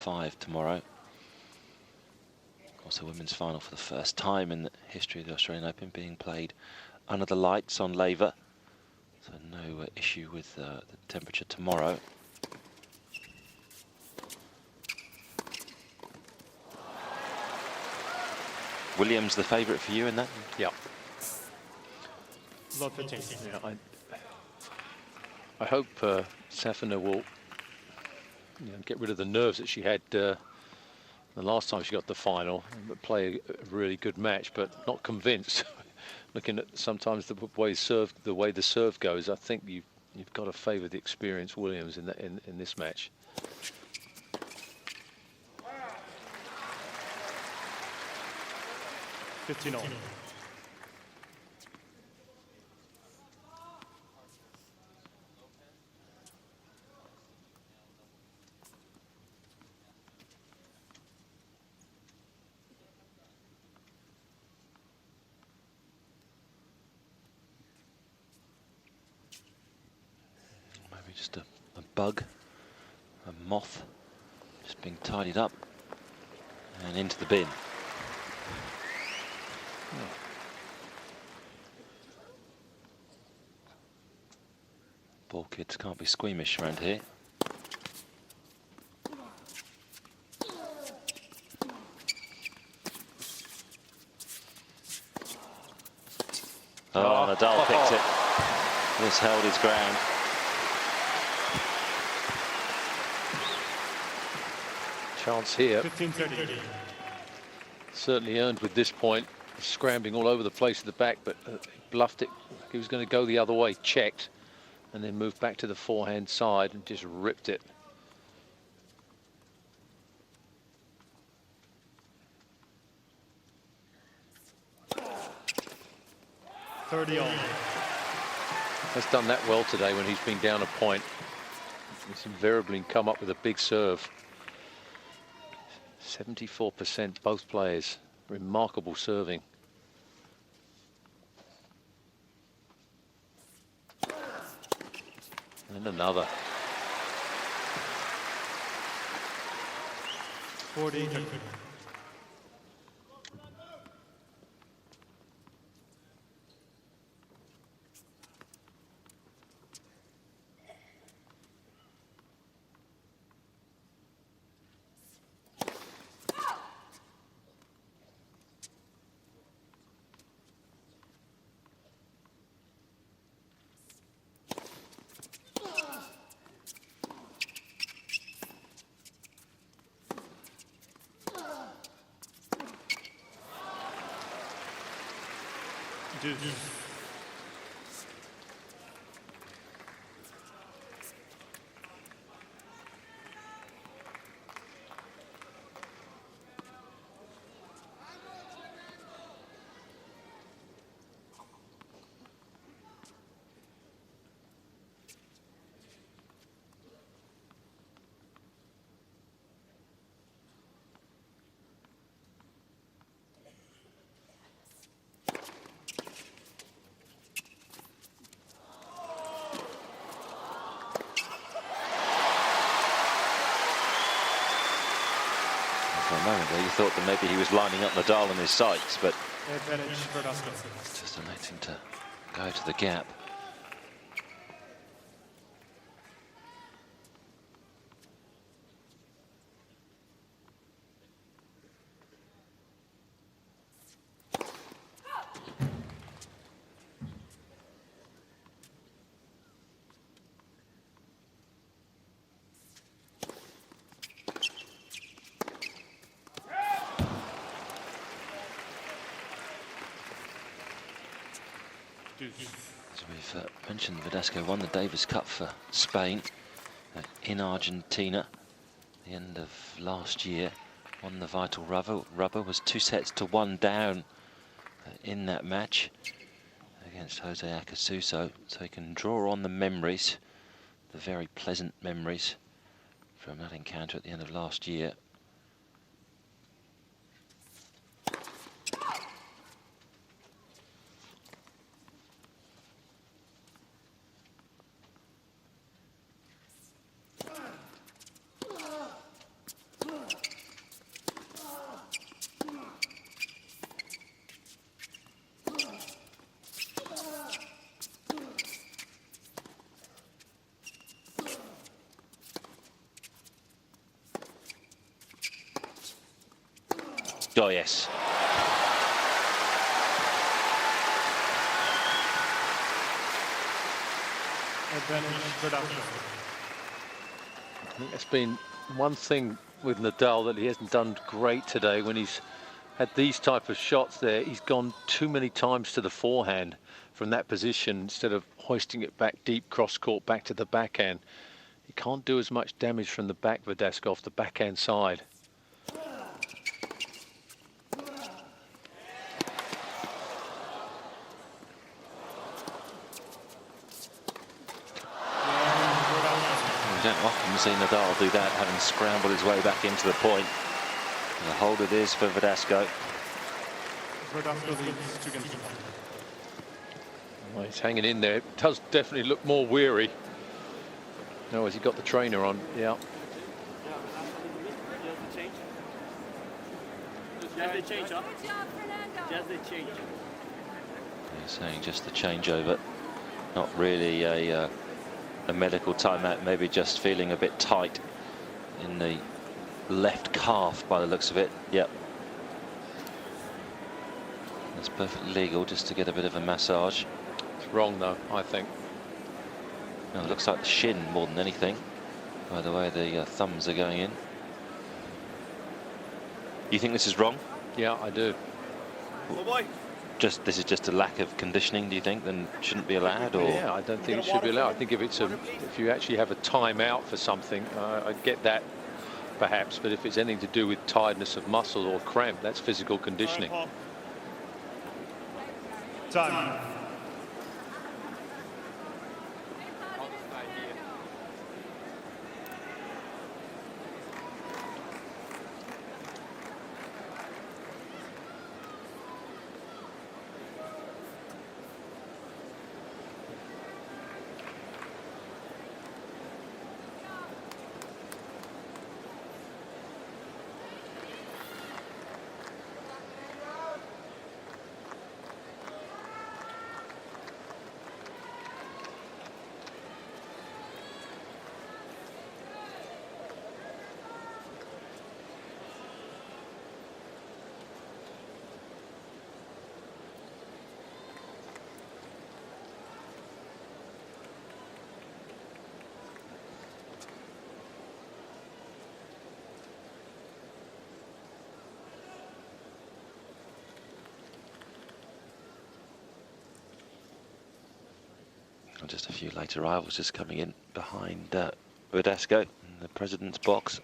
5 tomorrow. Also, women's final for the first time in the history of the Australian Open being played under the lights on laver. So no issue with the temperature tomorrow. Williams the favourite for you in that? Yeah. Love 15. Yeah, I hope Safina will get rid of the nerves that she had the last time she got the final, and play a really good match, but not convinced. Looking at sometimes the way the serve goes, I think you've got to favour the experienced Williams in this match. $15. Maybe just a bug, a moth, just being tidied up and into the bin. Ball kids can't be squeamish around here. Oh, Nadal picked it. This held his ground. Chance here. 15-30. Certainly earned with this point. Scrambling all over the place at the back, but he bluffed it. He was going to go the other way, checked, and then moved back to the forehand side and just ripped it. $30. Has done that well today when he's been down a point. He's invariably come up with a big serve. 74% both players. Remarkable serving. And another. 40. For a moment there, you thought that maybe he was lining up Nadal in his sights, but Advantage Verdasco. just electing to go to the gap. As we've mentioned, Verdasco won the Davis Cup for Spain in Argentina at the end of last year. Won the vital rubber, was 2-1 down in that match against Jose Acasuso. So he can draw on the memories, the very pleasant memories from that encounter at the end of last year. Oh, yes. Advantage Verdasco. I think that's been one thing with Nadal that he hasn't done great today. When he's had these type of shots there, he's gone too many times to the forehand from that position instead of hoisting it back deep cross court back to the backhand. He can't do as much damage from the back, Verdasco, off the backhand side. We don't often see Nadal do that, having scrambled his way back into the point. And the hold it is for Verdasco. Verdasco leads 2 games to 1. Well, he's hanging in there. It does definitely look more weary. No, has he got the trainer on? Yeah. Just the change, huh? Just the change. He's saying just the changeover, not really a medical timeout, maybe just feeling a bit tight in the left calf by the looks of it. Yep. That's perfectly legal, just to get a bit of a massage. It's wrong though, I think. No, it looks like the shin more than anything, by the way the thumbs are going in. You think this is wrong? Yeah, I do. Oh boy. This is just a lack of conditioning, do you think, then shouldn't be allowed? Or Yeah, I don't think it should be allowed. I think if you actually have a timeout for something, I'd get that perhaps, but if it's anything to do with tiredness of muscle or cramp, that's physical conditioning. Time. just a few late arrivals just coming in behind Verdasco in the president's box.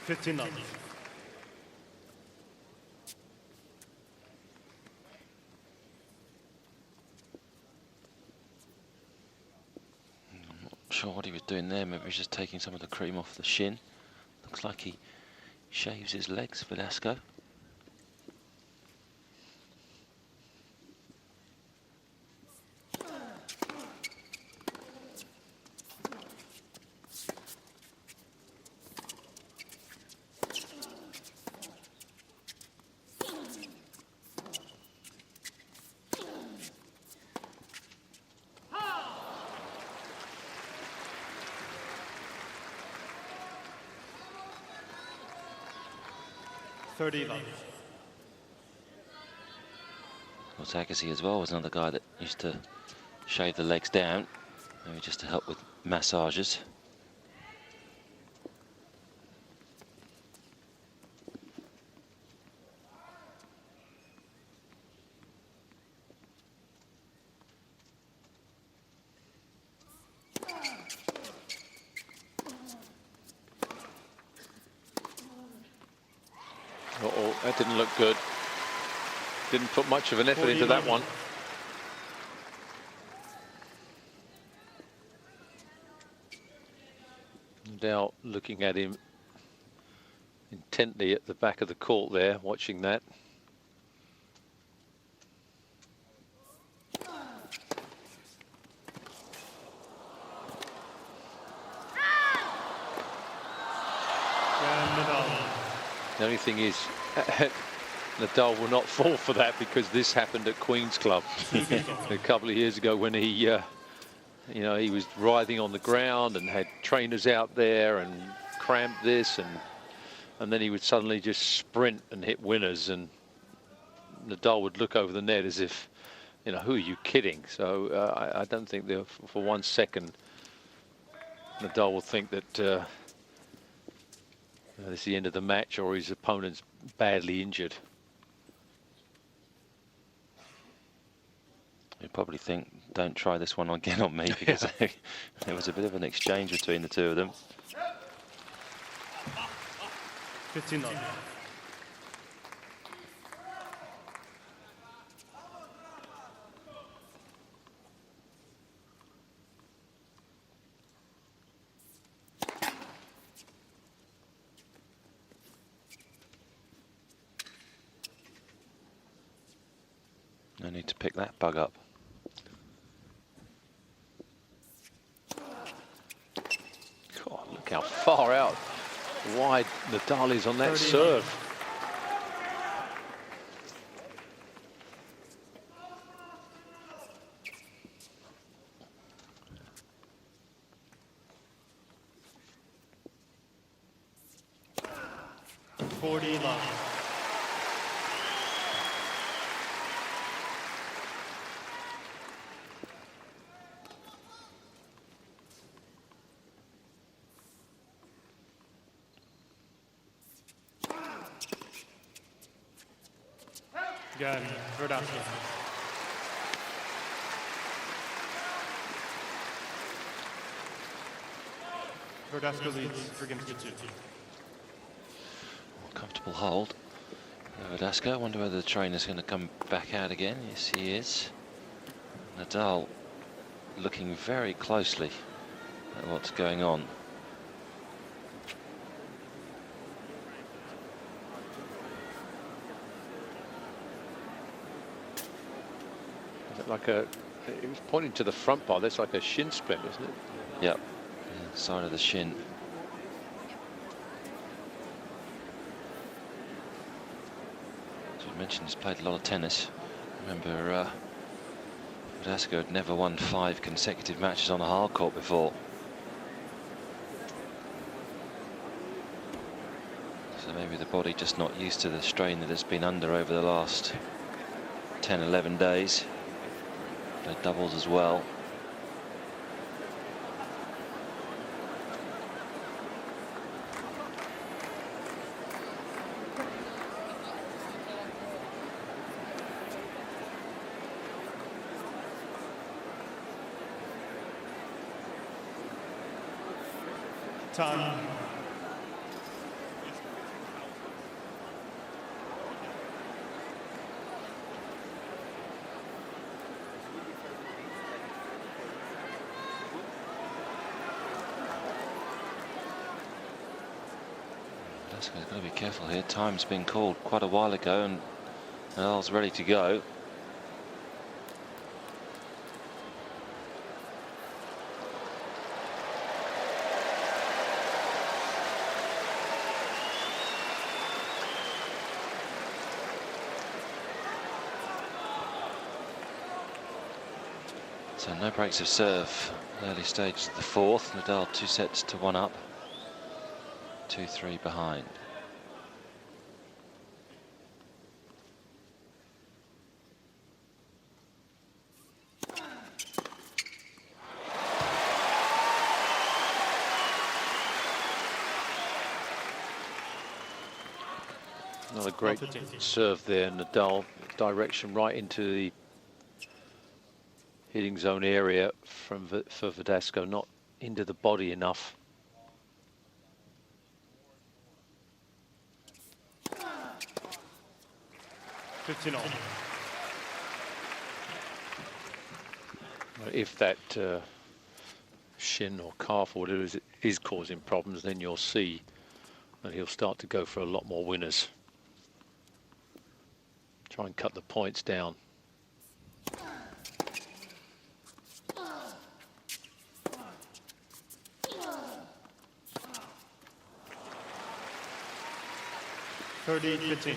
$15. Sure what he was doing there, maybe he was just taking some of the cream off the shin. Looks like he shaves his legs, Verdasco. $30. Well, Agassi as well was another guy that used to shave the legs down, maybe just to help with massages. Uh-oh, that didn't look good. Didn't put much of an effort into that one. Nadal looking at him intently at the back of the court there, watching that. The only thing is, Nadal will not fall for that, because this happened at Queen's Club a couple of years ago when he, you know, he was writhing on the ground and had trainers out there and cramped this, and then he would suddenly just sprint and hit winners, and Nadal would look over the net as if, you know, who are you kidding? So I don't think that for 1 second Nadal will think that this is the end of the match or his opponent's badly injured. You probably think, don't try this one again on me, because there was a bit of an exchange between the two of them. 15-9. No need to pick that bug up. God, look how far out wide Nadal is on that serve. Again, Verdasco. Verdasco leads for game 2. Comfortable hold. Verdasco. I wonder whether the trainer's going to come back out again. Yes, he is. Nadal looking very closely at what's going on. Like a, it was pointing to the front bar. That's like a shin splint, isn't it? Yep, yeah, side of the shin. As we mentioned, he's played a lot of tennis. Remember, Verdasco had never won 5 consecutive matches on a hard court before. So maybe the body just not used to the strain that it's been under over the last 10, 11 days. Played doubles as well. Time. Got to be careful here. Time's been called quite a while ago, and Nadal's ready to go. So no breaks of serve. Early stages of the 4th. Nadal 2 sets to 1 up. 2-3 behind. Another great serve there, Nadal. Direction right into the hitting zone area for Verdasco, not into the body enough. If that shin or calf or whatever is causing problems, then you'll see and he'll start to go for a lot more winners. Try and cut the points down. Thirty 15.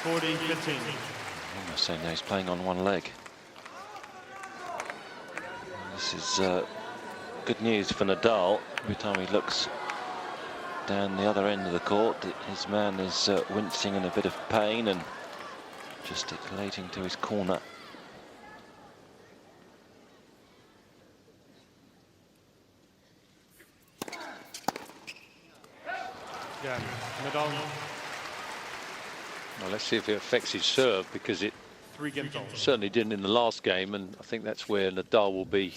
Forty 15. Almost saying now he's playing on one leg. This is good news for Nadal. Every time he looks down the other end of the court, his man is wincing in a bit of pain and gesticulating to his corner. Yeah, Nadal. Well, let's see if it affects his serve, because it 3 games on. certainly didn't in the last game, and I think that's where Nadal will be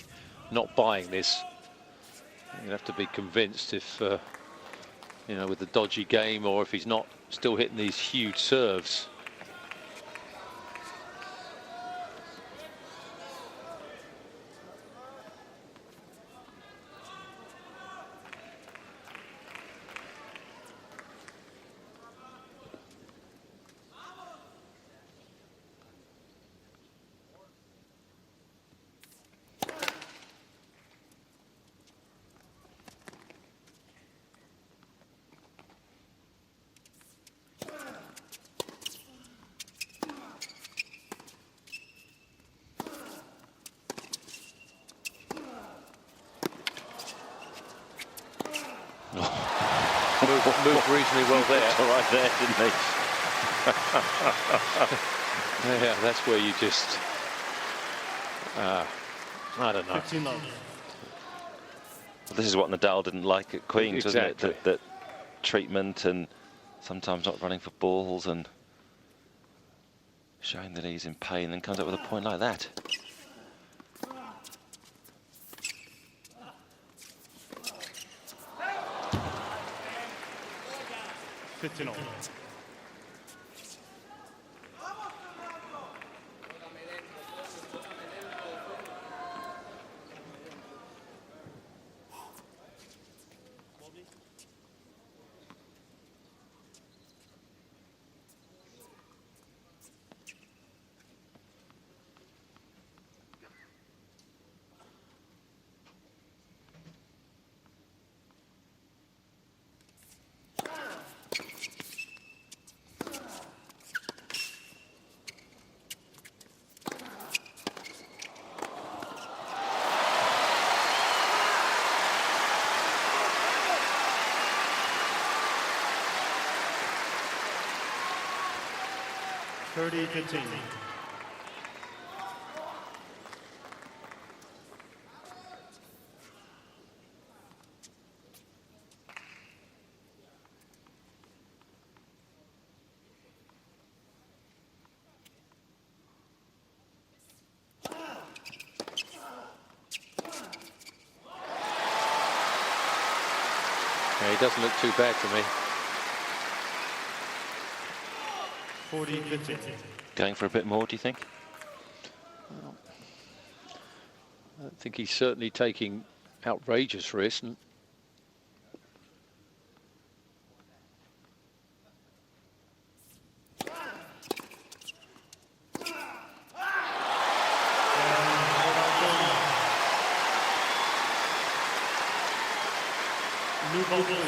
not buying this. You'll have to be convinced if, you know, with the dodgy game, or if he's not still hitting these huge serves. Moved reasonably well there. Right there, didn't he? Yeah, that's where you just, I don't know. 15 love. This is what Nadal didn't like at Queen's, wasn't it? Exactly. That treatment, and sometimes not running for balls and showing that he's in pain, and comes up with a point like that. Fifteen all. Thirty 15. Yeah, he doesn't look too bad to me. 40 15. Going for a bit more, do you think? I think he's certainly taking outrageous risks. And New ball, please.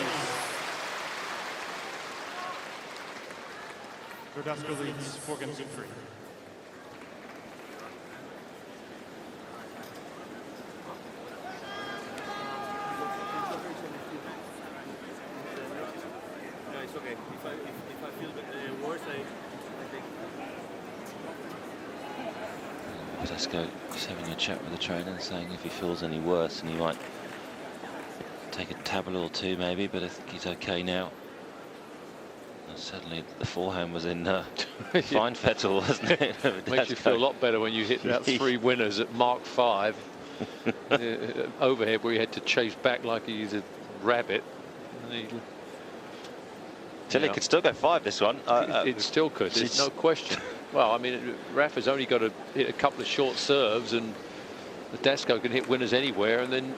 Verdasco leads 4 games to 3. No, it's okay. If I feel worse, I think. Verdasco is having a chat with the trainer and saying if he feels any worse, and he might take a tablet or two maybe, but I think he's okay now. And certainly the forehand was in fine fettle, wasn't it? Makes you feel a lot better when you hit that 3 winners at Mark 5. Overhead where he had to chase back like he's a rabbit. Tilly could still go 5 this one. It still could, there's no question. Well, I mean, Rafa's only got to hit a couple of short serves, and Verdasco can hit winners anywhere, and then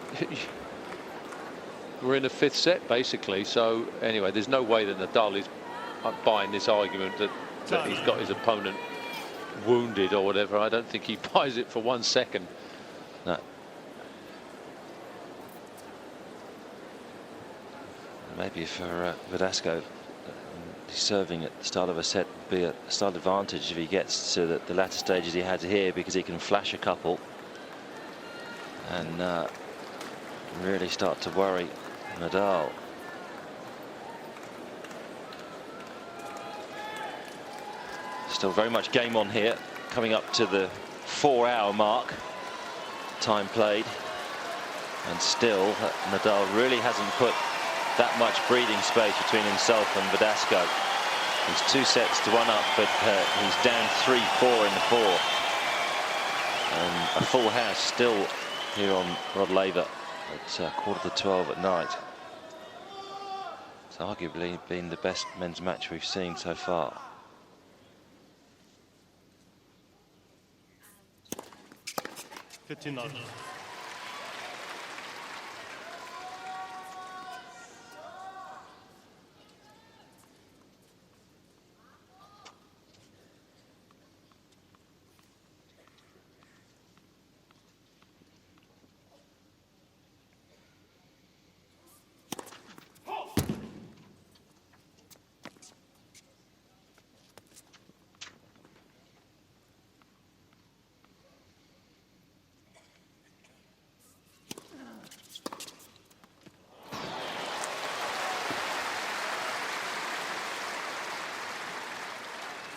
we're in the 5th set basically. So anyway, there's no way that Nadal is buying this argument that he's got his opponent wounded or whatever. I don't think he buys it for 1 second. No. Maybe for Verdasco, serving at the start of a set would be a start advantage if he gets to the latter stages he had here, because he can flash a couple and really start to worry Nadal. Still very much game on here, coming up to the 4-hour mark, time played, and still Nadal really hasn't put that much breathing space between himself and Verdasco. He's 2 sets to 1 up, but he's down 3-4 in the 4th. And a full house still here on Rod Laver at 11:45 at night. It's arguably been the best men's match we've seen so far. $15.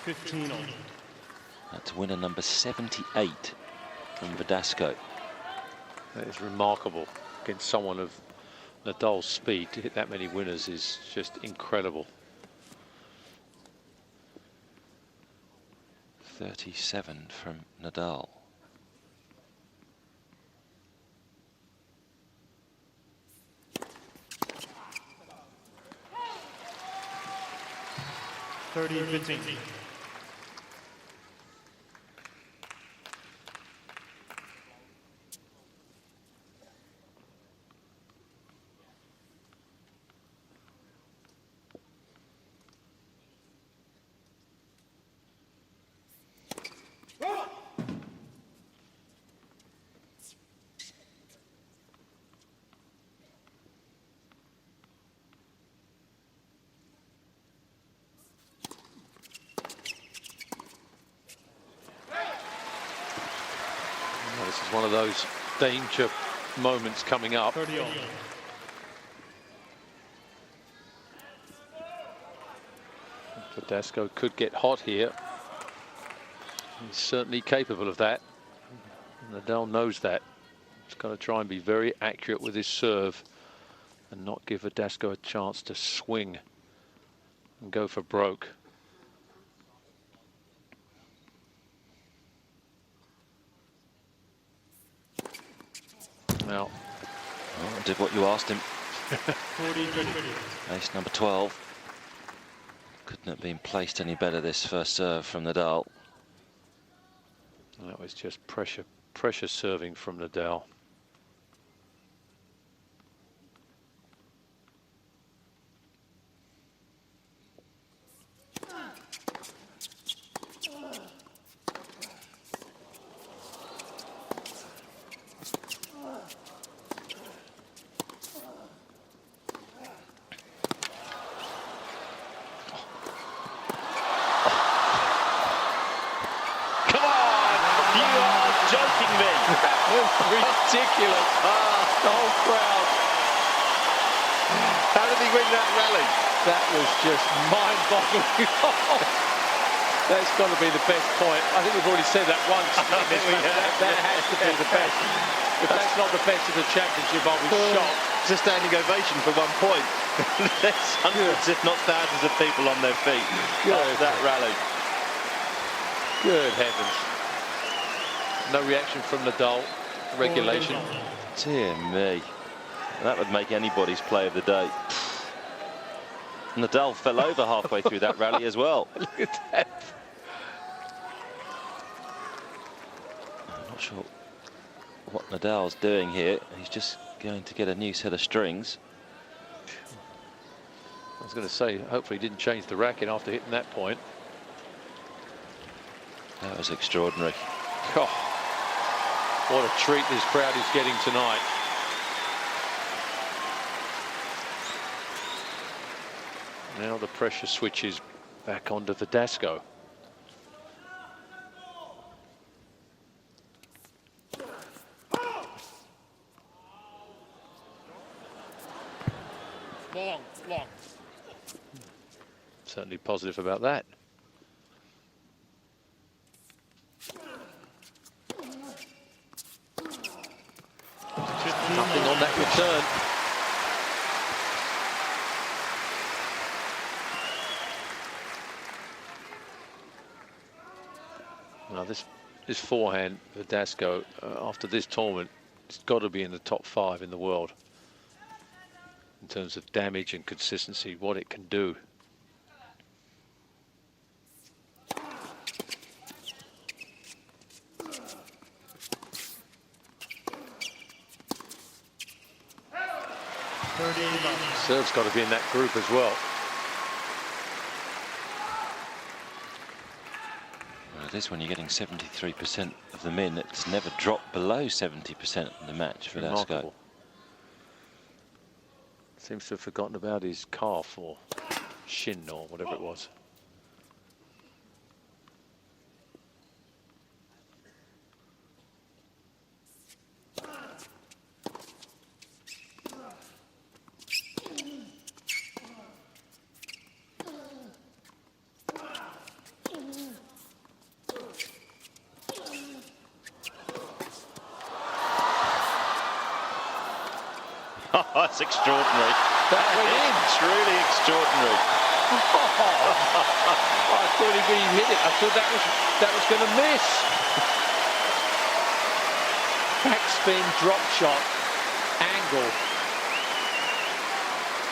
15 on. That's winner number 78 from Verdasco. That is remarkable against someone of Nadal's speed. To hit that many winners is just incredible. 37 from Nadal. $30-15. This is one of those danger moments coming up. 30 on. Verdasco could get hot here. He's certainly capable of that. Nadal knows that. He's got to try and be very accurate with his serve and not give Verdasco a chance to swing and go for broke. Well, Did what you asked him. 40-30. Ace number 12. Couldn't have been placed any better, this first serve from Nadal. that was just pressure serving from Nadal. Ridiculous. The whole crowd. How did he win that rally? That was just mind-boggling. That's got to be the best point. I think we've already said that once. that has to be the best. If that's not the best of the championship, I'll be shocked. It's a standing ovation for 1 point. There's hundreds, if not thousands, of people on their feet after that rally. Good heavens. No reaction from Nadal. Regulation. Dear me. That would make anybody's play of the day. Nadal fell over halfway through that rally as well. Look at that. I'm not sure what Nadal's doing here. He's just going to get a new set of strings. I was going to say, hopefully he didn't change the racket after hitting that point. That was extraordinary. Oh, what a treat this crowd is getting tonight. Now the pressure switches back onto Verdasco. Long. Certainly positive about that. Nothing on that return. Now this forehand, Verdasco, after this tournament, it's got to be in the top 5 in the world in terms of damage and consistency, what it can do. Serve's got to be in that group as well. Well, it is when you're getting 73% of them in. It's never dropped below 70% in the match for Verdasco. Remarkable. Seems to have forgotten about his calf or shin or whatever it was. That's extraordinary. That went in. Truly extraordinary. I thought he really hit it. I thought that was going to miss. Backspin, drop shot, angle.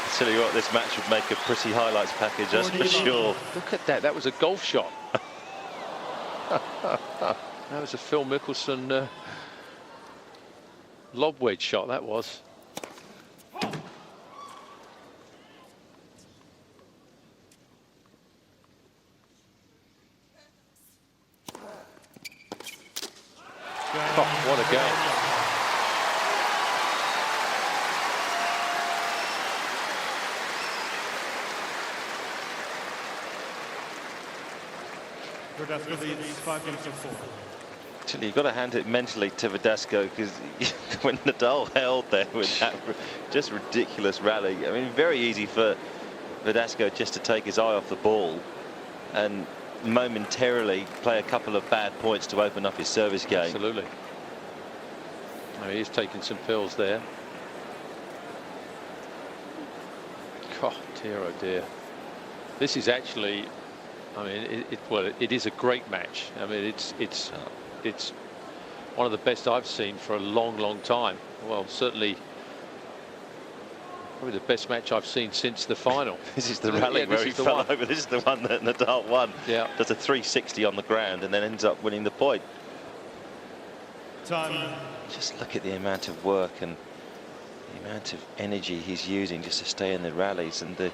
I tell you what, this match would make a pretty highlights package, that's for sure. Look at that. That was a golf shot. That was a Phil Mickelson lob wedge shot. That was. Oh, what a game. Verdasco leads 5 games to 4. Actually, you've got to hand it mentally to Verdasco, because when Nadal held there with that just ridiculous rally, I mean, very easy for Verdasco just to take his eye off the ball and momentarily play a couple of bad points to open up his service game. Absolutely. Oh, he's taking some pills there. Oh dear, oh dear. This is actually, I mean, it is a great match. I mean, it's one of the best I've seen for a long time. Well, certainly probably the best match I've seen since the final. This is the rally where he fell over. This is the one that Nadal won. Yeah. Does a 360 on the ground and then ends up winning the point. Time. Just look at the amount of work and the amount of energy he's using just to stay in the rallies, and the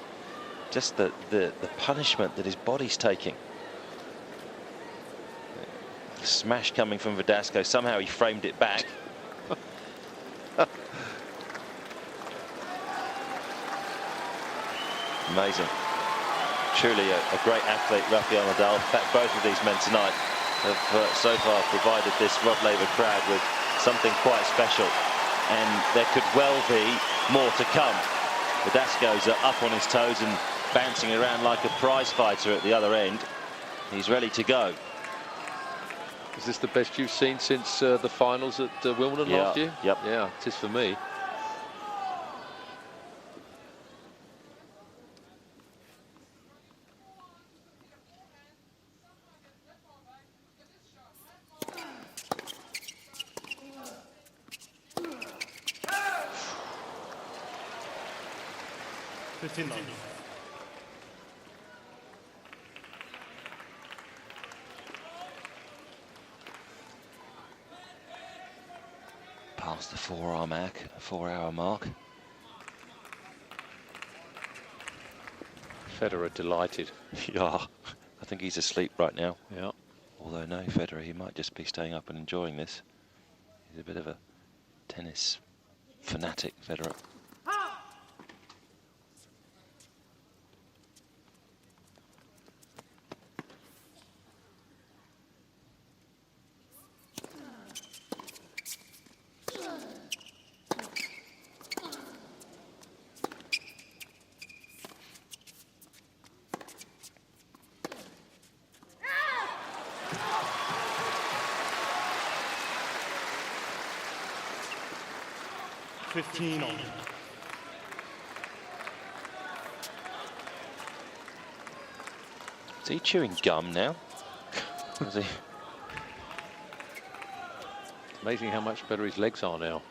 punishment that his body's taking. The smash coming from Verdasco. Somehow he framed it back. Amazing. Truly a great athlete, Rafael Nadal. In fact, both of these men tonight have so far provided this Rod Laver crowd with something quite special, and there could well be more to come. Verdasco's up on his toes and bouncing around like a prize fighter at the other end. He's ready to go. Is this the best you've seen since the finals at Wimbledon last year? Yep. Yeah, it is for me. Past the 4-hour mark. Federer delighted. Yeah, I think he's asleep right now. Yeah. Although no, Federer, he might just be staying up and enjoying this. He's a bit of a tennis fanatic, Federer. Is he chewing gum now? Is he? Amazing how much better his legs are now.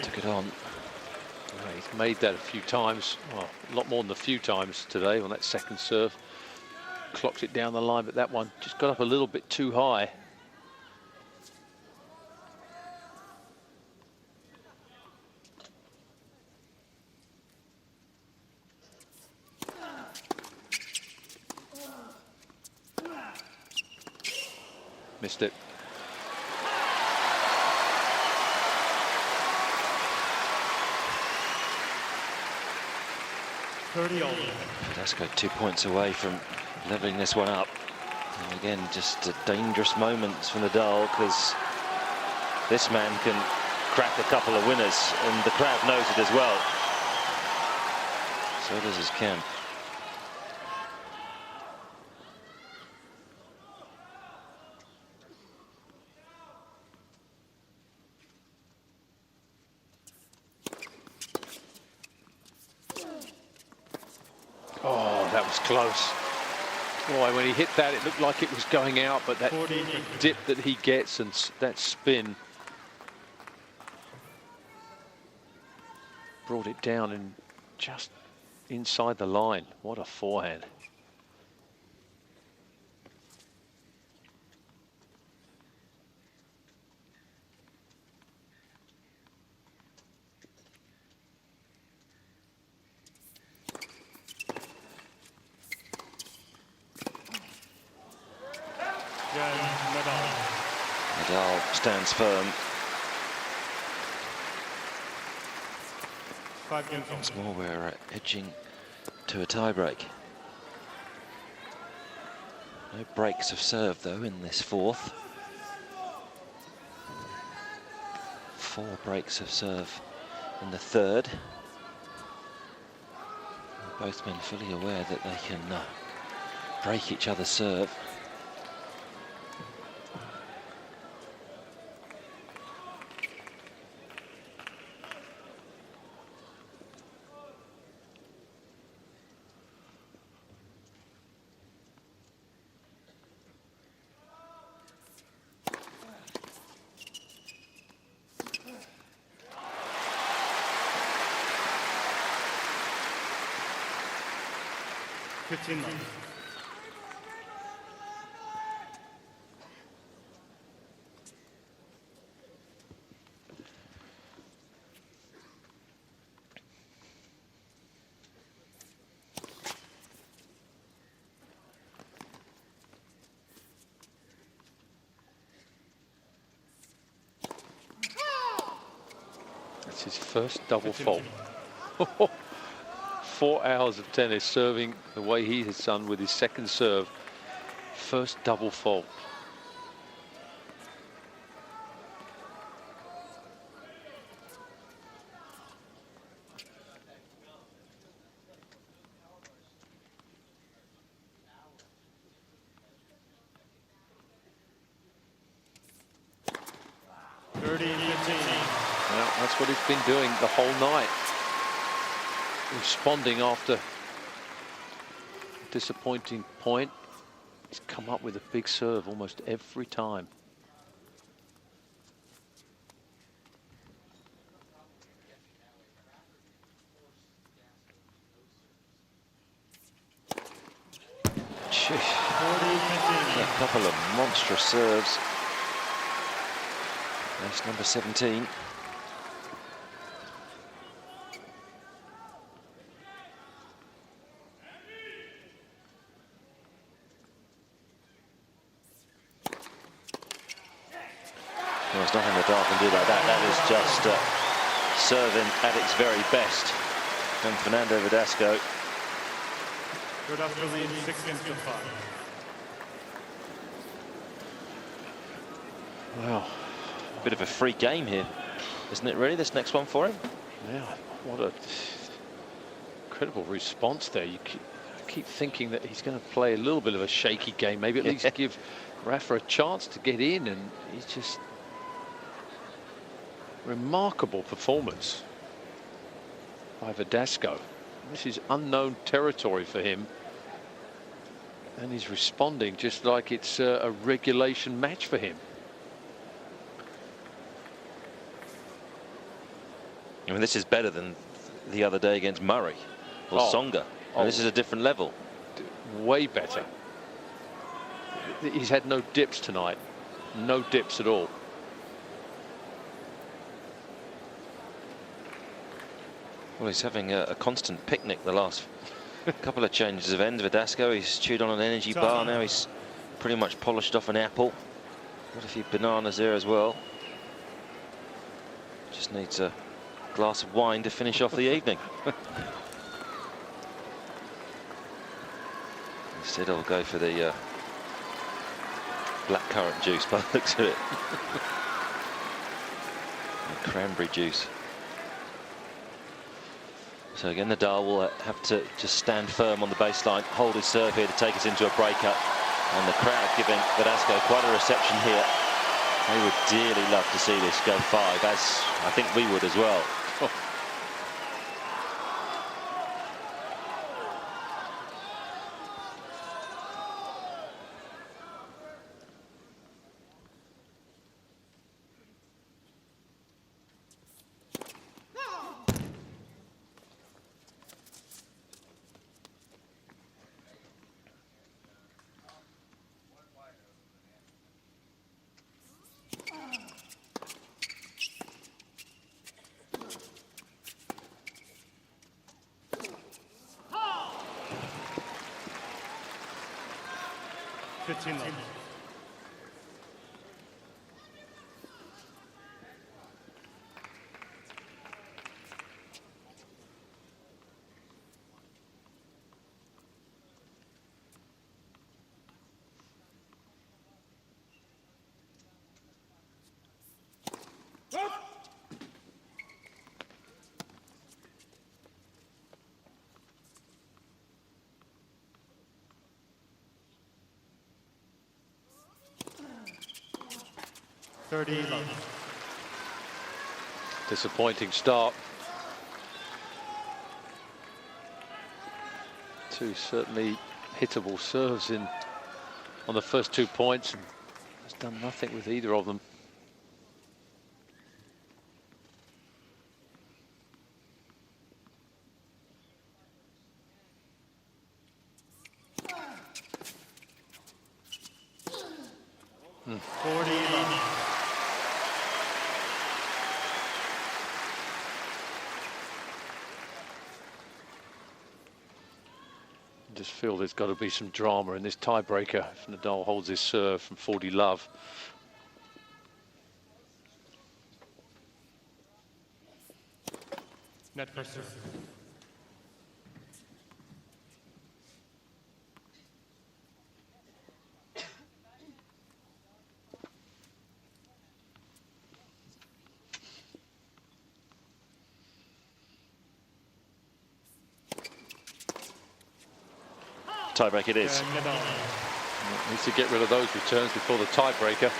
Took it on. Yeah, he's made that a few times. Well, a lot more than a few times today on that second serve. Clocks it down the line, but that one just got up a little bit too high. Missed it. Verdasco 2 points away from leveling this one up. And again, just dangerous moments for Nadal, because this man can crack a couple of winners, and the crowd knows it as well. So does his camp. Oh, that was close. Boy, when he hit that, it looked like it was going out, but that dip that he gets and that spin brought it down and just inside the line. What a forehand. Nadal stands firm. Once more, we're edging to a tie-break. No breaks of serve, though, in this fourth. 4 breaks of serve in the third. Both men fully aware that they can break each other's serve. It's his first double fault. 4 hours of tennis serving the way he has done with his second serve. First double fault. Well, that's what he's been doing the whole night. Responding after a disappointing point. He's come up with a big serve almost every time. A couple of monstrous serves. That's number 17. Well, there's nothing Nadal can do like that. That is just serving at its very best from Fernando Verdasco. Verdasco leads 6 games to 5. Wow. Bit of a free game here, isn't it, really, this next one for him? Yeah, what a incredible response there. I keep thinking that he's going to play a little bit of a shaky game, maybe at least give Rafa a chance to get in, and he's just remarkable performance by Verdasco. This is unknown territory for him, and he's responding just like it's a regulation match for him. I mean, this is better than the other day against Murray or Tsonga. And this is a different level. Way better. He's had no dips tonight. No dips at all. Well, he's having a constant picnic the last couple of changes of end. Verdasco, he's chewed on an energy bar. Now he's pretty much polished off an apple. Got a few bananas there as well. Just needs a glass of wine to finish off the evening. Instead, I'll go for the blackcurrant juice by the looks of it. And cranberry juice. So again, Nadal will have to just stand firm on the baseline, hold his serve here to take us into a breakup. And the crowd giving Verdasco quite a reception here. They would dearly love to see this go 5, as I think we would as well. Disappointing start. Two certainly hittable serves in on the first 2 points, and has done nothing with either of them. Just feel there's got to be some drama in this tiebreaker if Nadal holds his serve from 40 love. Net pursuit. Tiebreak it is. Needs to get rid of those returns before the tiebreaker.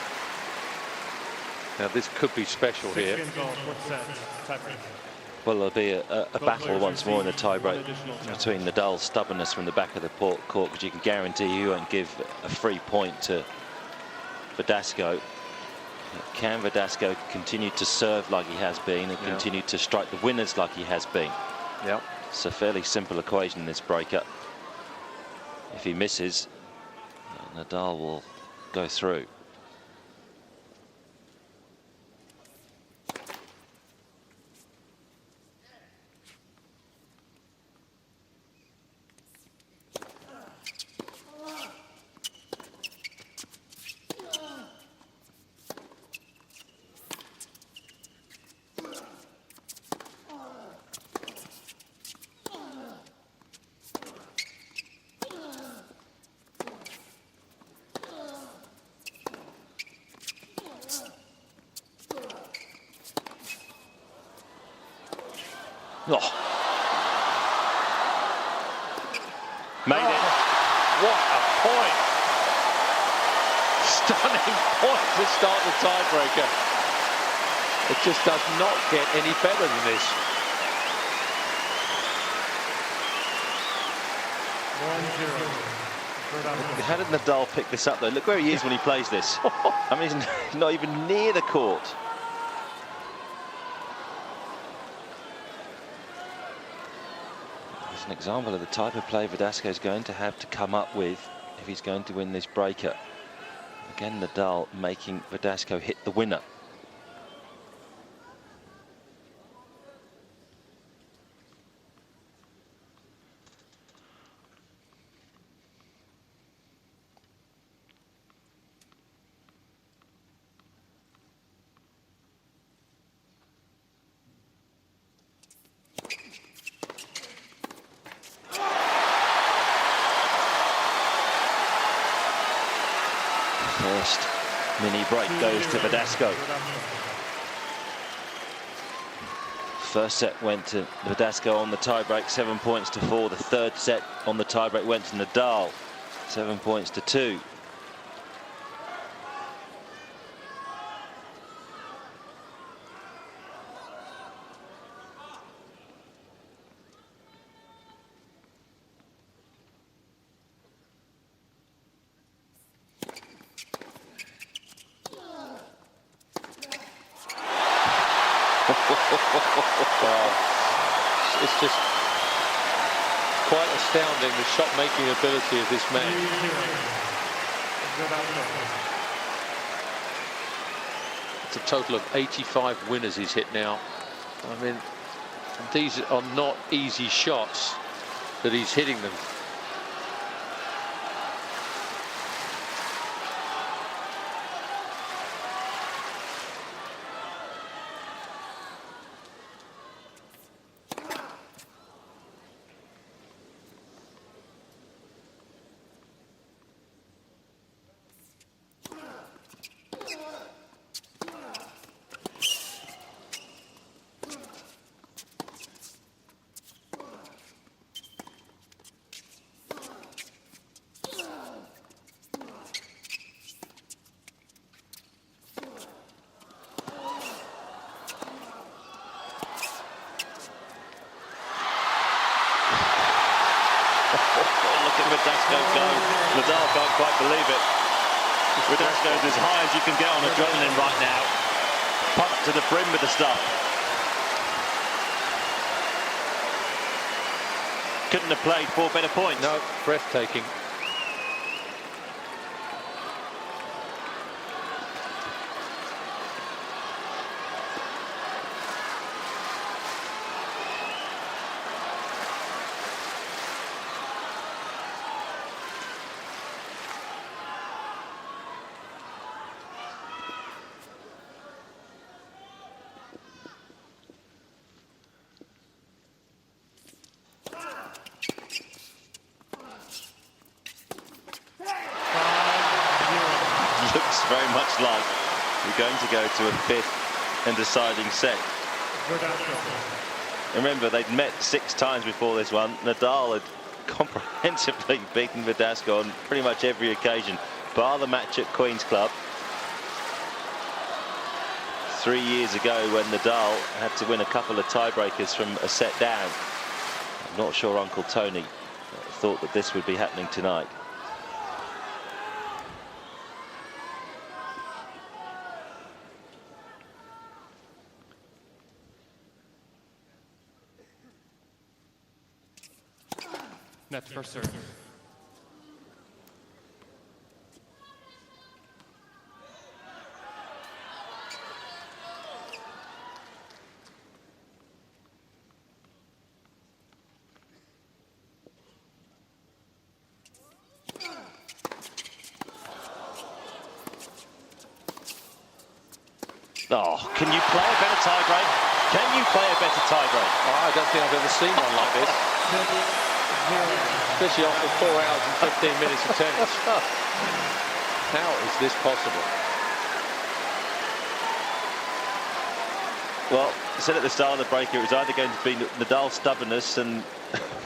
Now this could be special here. Well, there'll be a battle once more in the tiebreak between Nadal's stubbornness from the back of the court, because you can guarantee he won't give a free point to Verdasco. Can Verdasco continue to serve like he has been and continue to strike the winners like he has been? Yeah. It's a fairly simple equation in this breaker. If he misses, Nadal will go through. Oh. Made it. What a point. Stunning point to start the tiebreaker. It just does not get any better than this. 1-0. How did Nadal pick this up though? Look where he is when he plays this. I mean, he's not even near the court. It's an example of the type of play Verdasco is going to have to come up with if he's going to win this breaker. Again, Nadal making Verdasco hit the winner. First mini break goes to Verdasco. First set went to Verdasco on the tiebreak, 7 points to 4. The third set on the tiebreak went to Nadal, 7 points to 2. It's just quite astounding, the shot-making ability of this man. It's a total of 85 winners he's hit now. I mean, these are not easy shots, but he's hitting them. Look at Verdasco go. Nadal can't quite believe it. Verdasco's as high as you can get on adrenaline right now. Pumped to the brim with the stuff. Couldn't have played 4 better points. No, breathtaking. looks very much like we're going to go to a fifth and deciding set. Remember, they'd met 6 times before this one. Nadal had comprehensively beaten Verdasco on pretty much every occasion, bar the match at Queen's Club 3 years ago when Nadal had to win a couple of tiebreakers from a set down. I'm not sure Uncle Tony thought that this would be happening tonight. Net for serve. Oh, can you play a better tiebreak? Can you play a better tiebreak? Oh, I don't think I've ever seen one like this. Especially after 4 hours and 15 minutes of tennis. How is this possible? Well, I said at the start of the break it was either going to be Nadal's stubbornness and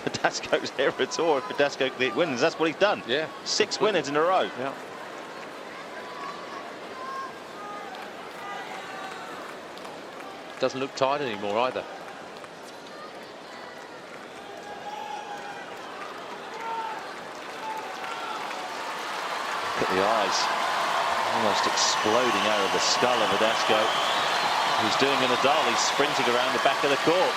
Verdasco's error, or if Verdasco can get winners. That's what he's done. Yeah. 6 winners in a row. Yeah. Doesn't look tired anymore either. Look at the eyes almost exploding out of the skull of Verdasco. He's doing a Nadal. He's sprinting around the back of the court.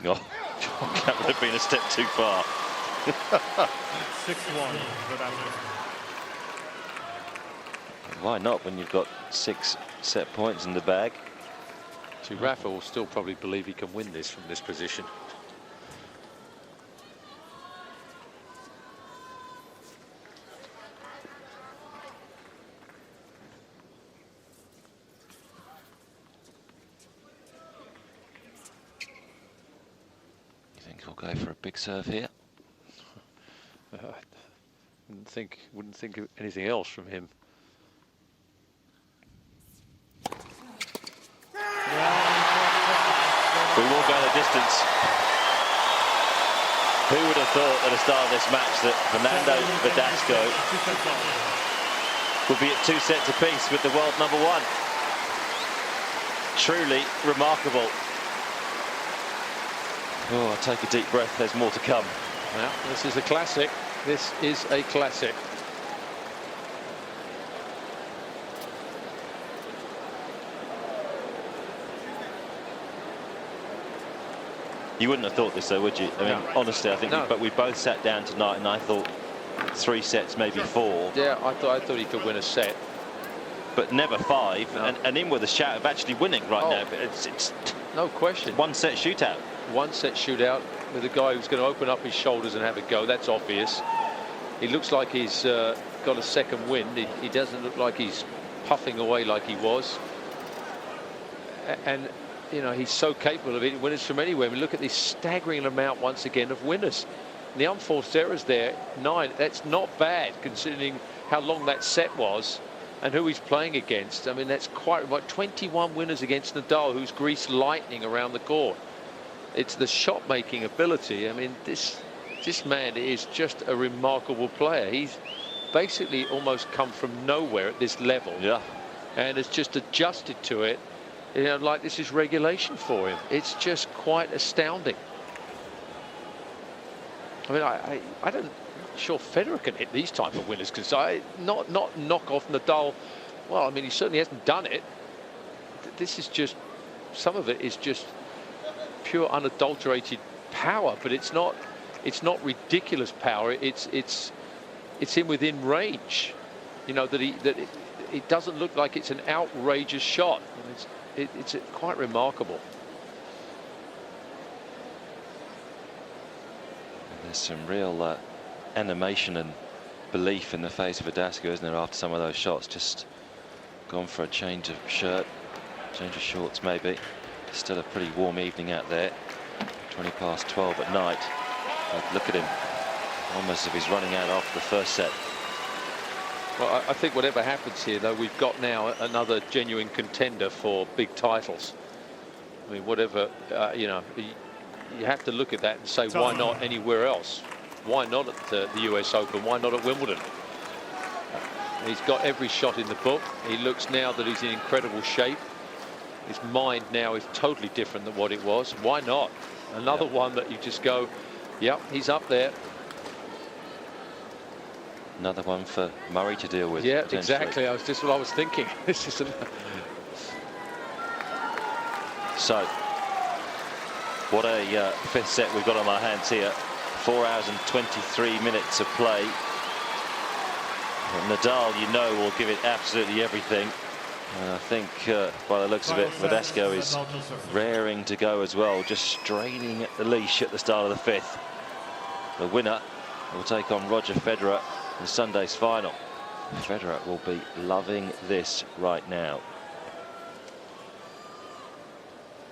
Oh, that would have been a step too far. 6-1. Why not when you've got 6 set points in the bag? See, Rafa will still probably believe he can win this from this position. He'll go for a big serve here. Wouldn't think of anything else from him. We will go the distance. Who would have thought at the start of this match that Fernando Verdasco would be at 2 sets apiece with the world #1? Truly remarkable. Oh, take a deep breath, there's more to come. Now, this is a classic. This is a classic. You wouldn't have thought this though, would you? I mean, honestly, I think No. we both sat down tonight and I thought 3 sets, maybe 4. Yeah, I thought he could win a set. But never 5, No. and in with a shout of actually winning right Oh. now. But it's No question. 1 set shootout. 1 set shootout with a guy who's going to open up his shoulders and have a go. That's obvious. He looks like he's got a second wind. He doesn't look like he's puffing away like he was. And, you know, he's so capable of hitting winners from anywhere. I mean, look at this staggering amount once again of winners. And the unforced errors there, 9. That's not bad considering how long that set was and who he's playing against. I mean, that's quite about 21 winners against Nadal, who's greased lightning around the court. It's the shot-making ability. I mean, this man is just a remarkable player. He's basically almost come from nowhere at this level. Yeah. And has just adjusted to it. You know, like this is regulation for him. It's just quite astounding. I mean, I don't sure Federer can hit these type of winners, because not knock off Nadal. Well, I mean, he certainly hasn't done it. This is just, some of it is just pure unadulterated power, but it's not ridiculous power. It's in within range. You know, that it doesn't look like it's an outrageous shot. it's quite remarkable. And there's some real animation and belief in the face of Verdasco, isn't there, after some of those shots? Just gone for a change of shirt, change of shorts maybe. Still a pretty warm evening out there, 20 past 12 at night. But look at him, almost as if he's running out after the first set. Well, I think whatever happens here, though, we've got now another genuine contender for big titles. I mean, whatever, you know, you have to look at that and say, why not anywhere else? Why not at the US Open? Why not at Wimbledon? He's got every shot in the book. He looks now that he's in incredible shape. His mind now is totally different than what it was. Why not? Another one that you just go, yep, he's up there. Another one for Murray to deal with. Yeah, exactly. Just what I was thinking. This is So, what a fifth set we've got on our hands here. 4 hours and 23 minutes of play. Nadal, you know, will give it absolutely everything. And I think, by the looks of it, Verdasco is raring to go as well, just straining at the leash at the start of the fifth. The winner will take on Roger Federer in Sunday's final. Federer will be loving this right now.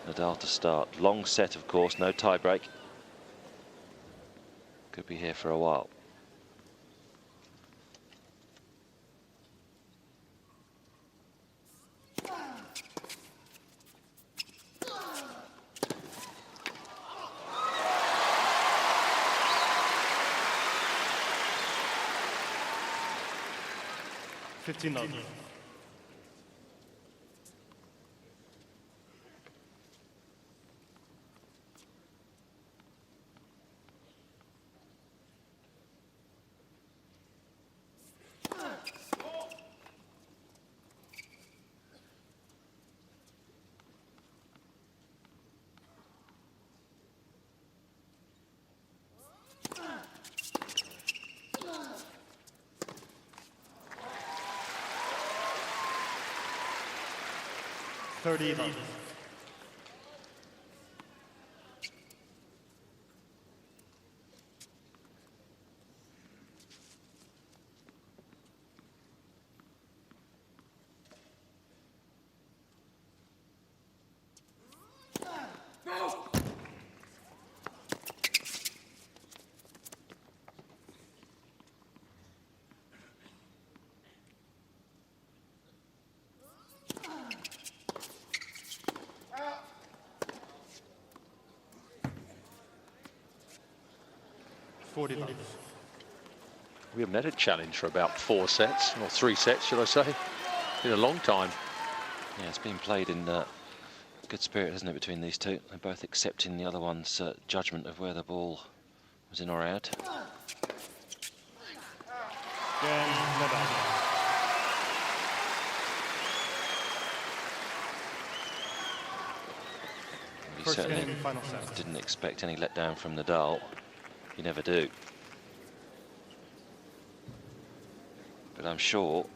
Nadal to start. Long set, of course, no tie break. Could be here for a while. $15. 30. 40. We haven't had a challenge for about 4 sets, or 3 sets, should I say, in a long time. Yeah, it's been played in good spirit, isn't it, between these two? They're both accepting the other one's judgment of where the ball was in or out. He certainly didn't expect any letdown from Nadal. You never do. But I'm sure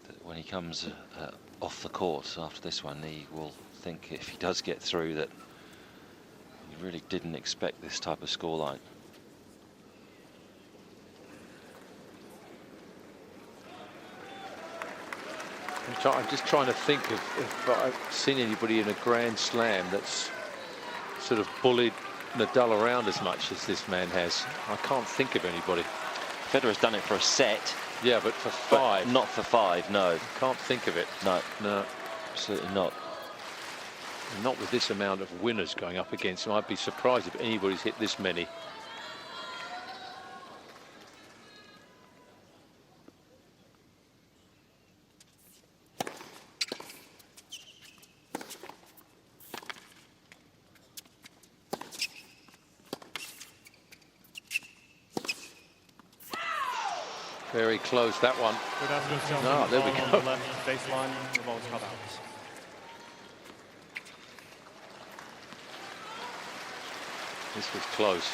that when he comes off the court after this one, he will think, if he does get through, that he really didn't expect this type of scoreline. I'm just trying to think if I've seen anybody in a Grand Slam that's sort of bullied Nadal around as much as this man has. I can't think of anybody. Federer's done it for a set. Yeah, but for 5. But not for 5, no. Can't think of it. No. No. Absolutely not. Not with this amount of winners going up against him. I'd be surprised if anybody's hit this many. Very close, that one. No, there we go. The left baseline, the ball's cut out. This was close.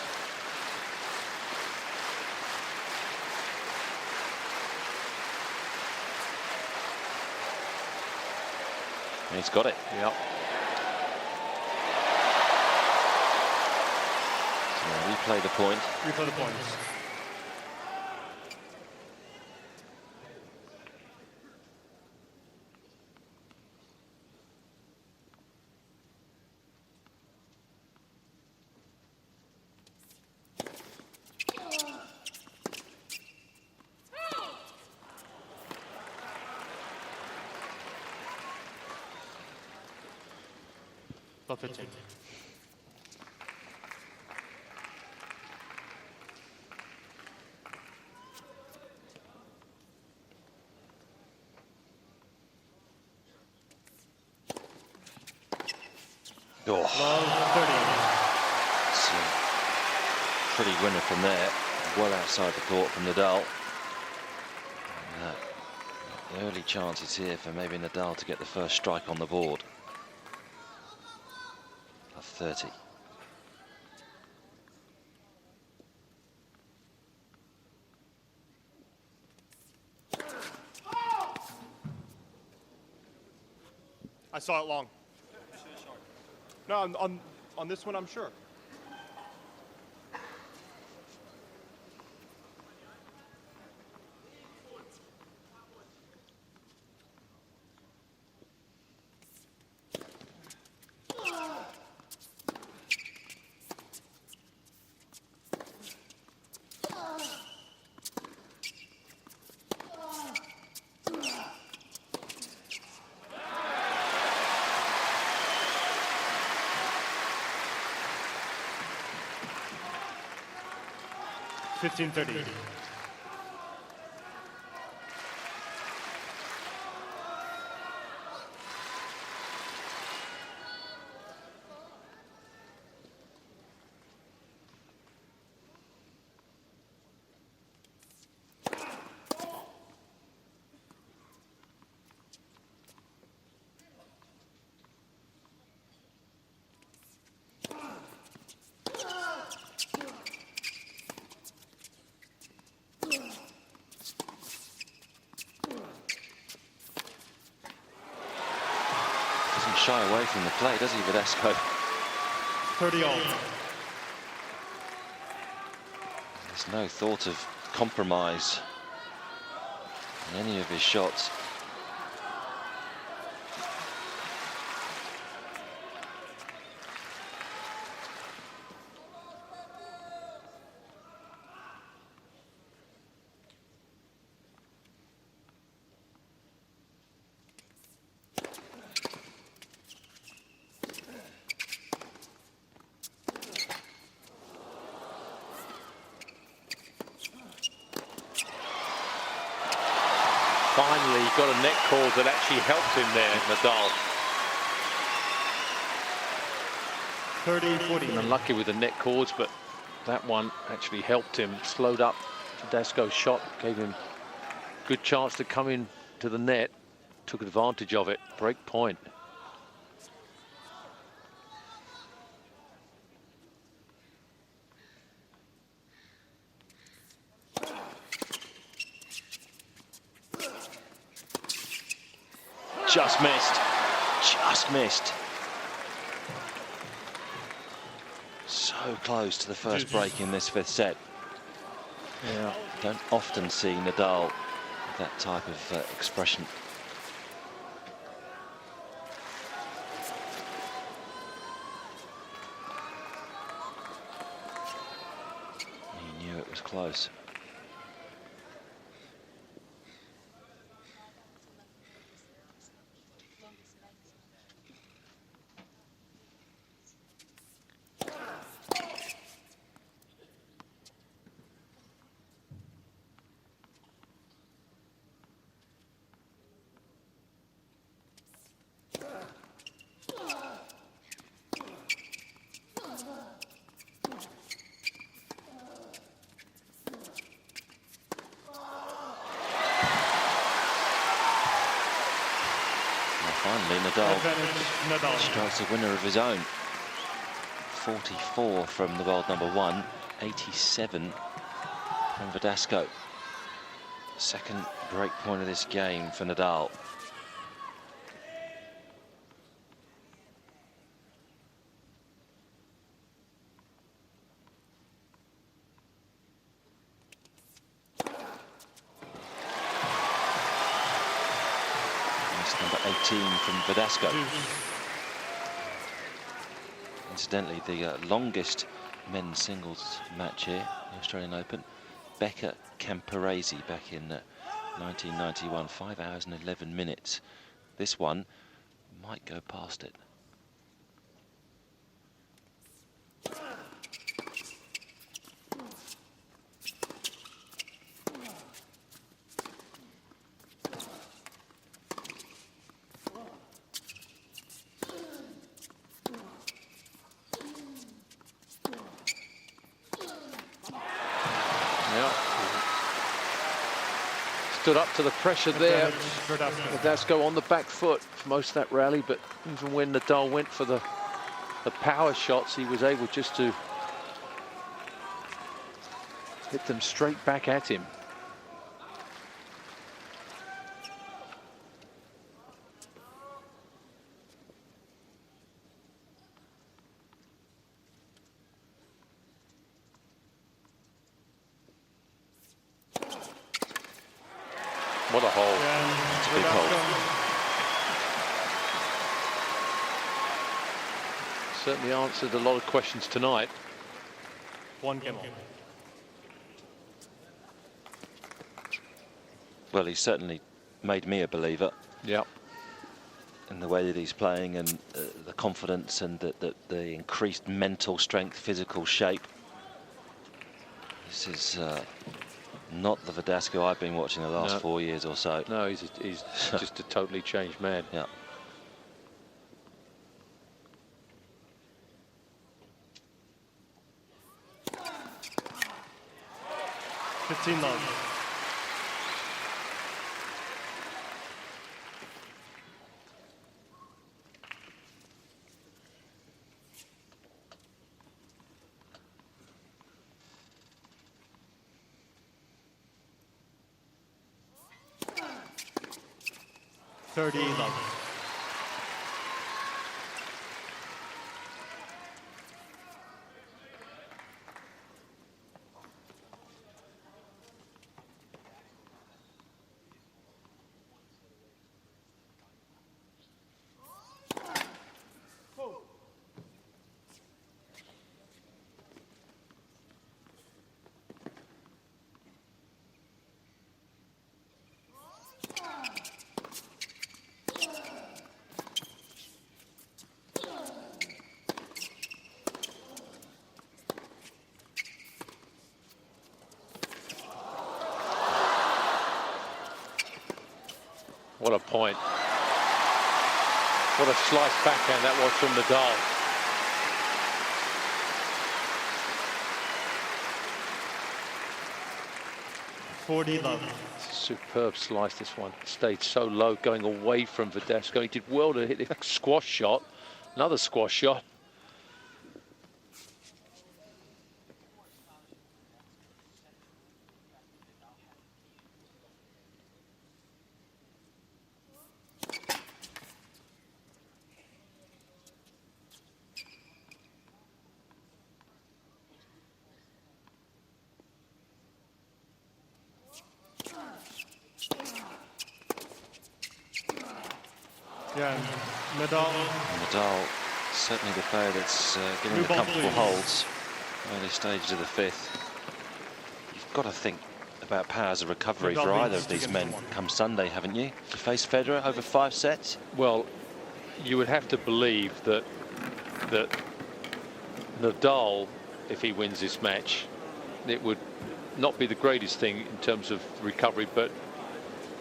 He's got it. Yep. So replay the point. Replay the points. About 15. Oh, Love 30. it's a pretty winner from there. Well outside the court from Nadal. And, the early chances here for maybe Nadal to get the first strike on the board. Love 30. I saw it long. No, on this one, I'm sure. $15.30. Doesn't shy away from the play, does he, Verdasco? 30 all. There's no thought of compromise in any of his shots. Finally, he got a net call that actually helped him there, Nadal. 30-40. Been unlucky with the net calls, but that one actually helped him. Slowed up Verdasco's shot, gave him good chance to come in to the net. Took advantage of it. Break point. Just missed. Just missed. So close to the first break in this fifth set. Yeah. Don't often see Nadal with that type of expression. He knew it was close. Finally, Nadal strikes a winner of his own. 44 from the world number one, 87 from Verdasco. Second break point of this game for Nadal. 18 from Verdasco. Incidentally, the longest men's singles match here, the Australian Open, Becker Camporese back in 1991, 5 hours and 11 minutes. This one might go past it. Stood up to the pressure there. Verdasco on the back foot for most of that rally, but even when Nadal went for the power shots, he was able just to hit them straight back at him. What a hole. It's a big hole. Certainly answered a lot of questions tonight. One game. Well, he certainly made me a believer. Yeah. In the way that he's playing, and the confidence and the increased mental strength, physical shape. This is not the Verdasco I've been watching the last 4 years or so. No, he's just a totally changed man. Yeah. $15 love. $30 love. What a point. What a slice backhand that was from Nadal. $40 love. Superb slice, this one. Stayed so low, going away from Verdasco. He did well to hit the squash shot. Another squash shot. Yeah, Nadal. Nadal, certainly the player that's getting the comfortable holds early stages of the fifth. You've got to think about powers of recovery for either of these men come Sunday, haven't you? To face Federer over 5 sets? Well, you would have to believe that Nadal, if he wins this match, it would not be the greatest thing in terms of recovery, but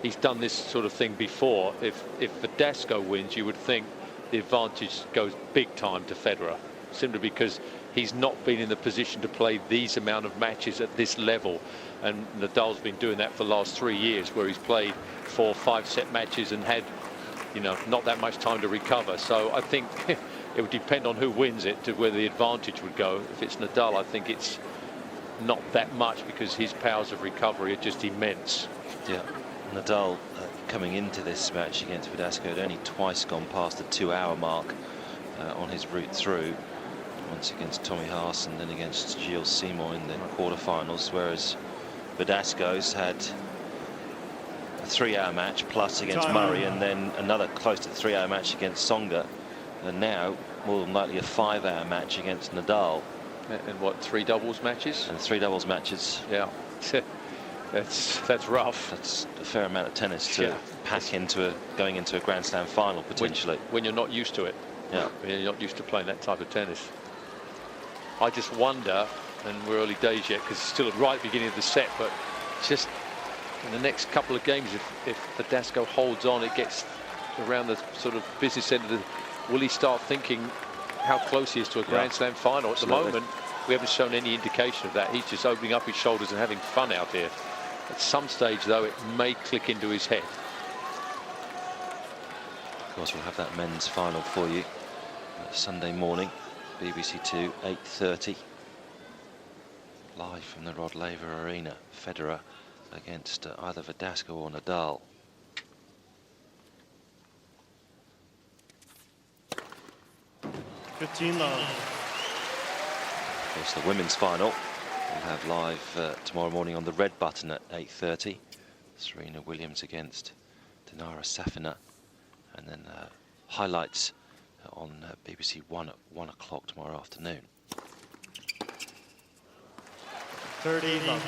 he's done this sort of thing before. If Verdasco wins, you would think the advantage goes big time to Federer, simply because he's not been in the position to play these amount of matches at this level. And Nadal's been doing that for the last 3 years, where he's played 4 or 5 set matches and had, you know, not that much time to recover. So I think it would depend on who wins it to where the advantage would go. If it's Nadal, I think it's not that much, because his powers of recovery are just immense. Yeah. Nadal coming into this match against Verdasco had only twice gone past the 2-hour mark on his route through. Once against Tommy Haas and then against Gilles Simon in the quarterfinals, whereas Verdasco's had a 3-hour match plus against Murray, and then another close to the 3-hour match against Tsonga, and now more than likely a 5-hour match against Nadal. And what, 3 doubles matches? And 3 doubles matches. Yeah. That's rough. That's a fair amount of tennis to pack into going into a Grand Slam final potentially. When you're not used to it. Yeah. When you're not used to playing that type of tennis. I just wonder, and we're early days yet because it's still right at the beginning of the set, but just in the next couple of games, if Verdasco holds on, it gets around the sort of business end of the, will he start thinking how close he is to a Grand Slam final? At the moment, we haven't shown any indication of that. He's just opening up his shoulders and having fun out here. At some stage, though, it may click into his head. Of course, we'll have that men's final for you Sunday morning, BBC 2, 8:30. Live from the Rod Laver Arena. Federer against either Verdasco or Nadal. Of course, the women's final we'll have live tomorrow morning on the red button at 8:30. Serena Williams against Dinara Safina, and then highlights on BBC 1 at 1 o'clock tomorrow afternoon. 30 love.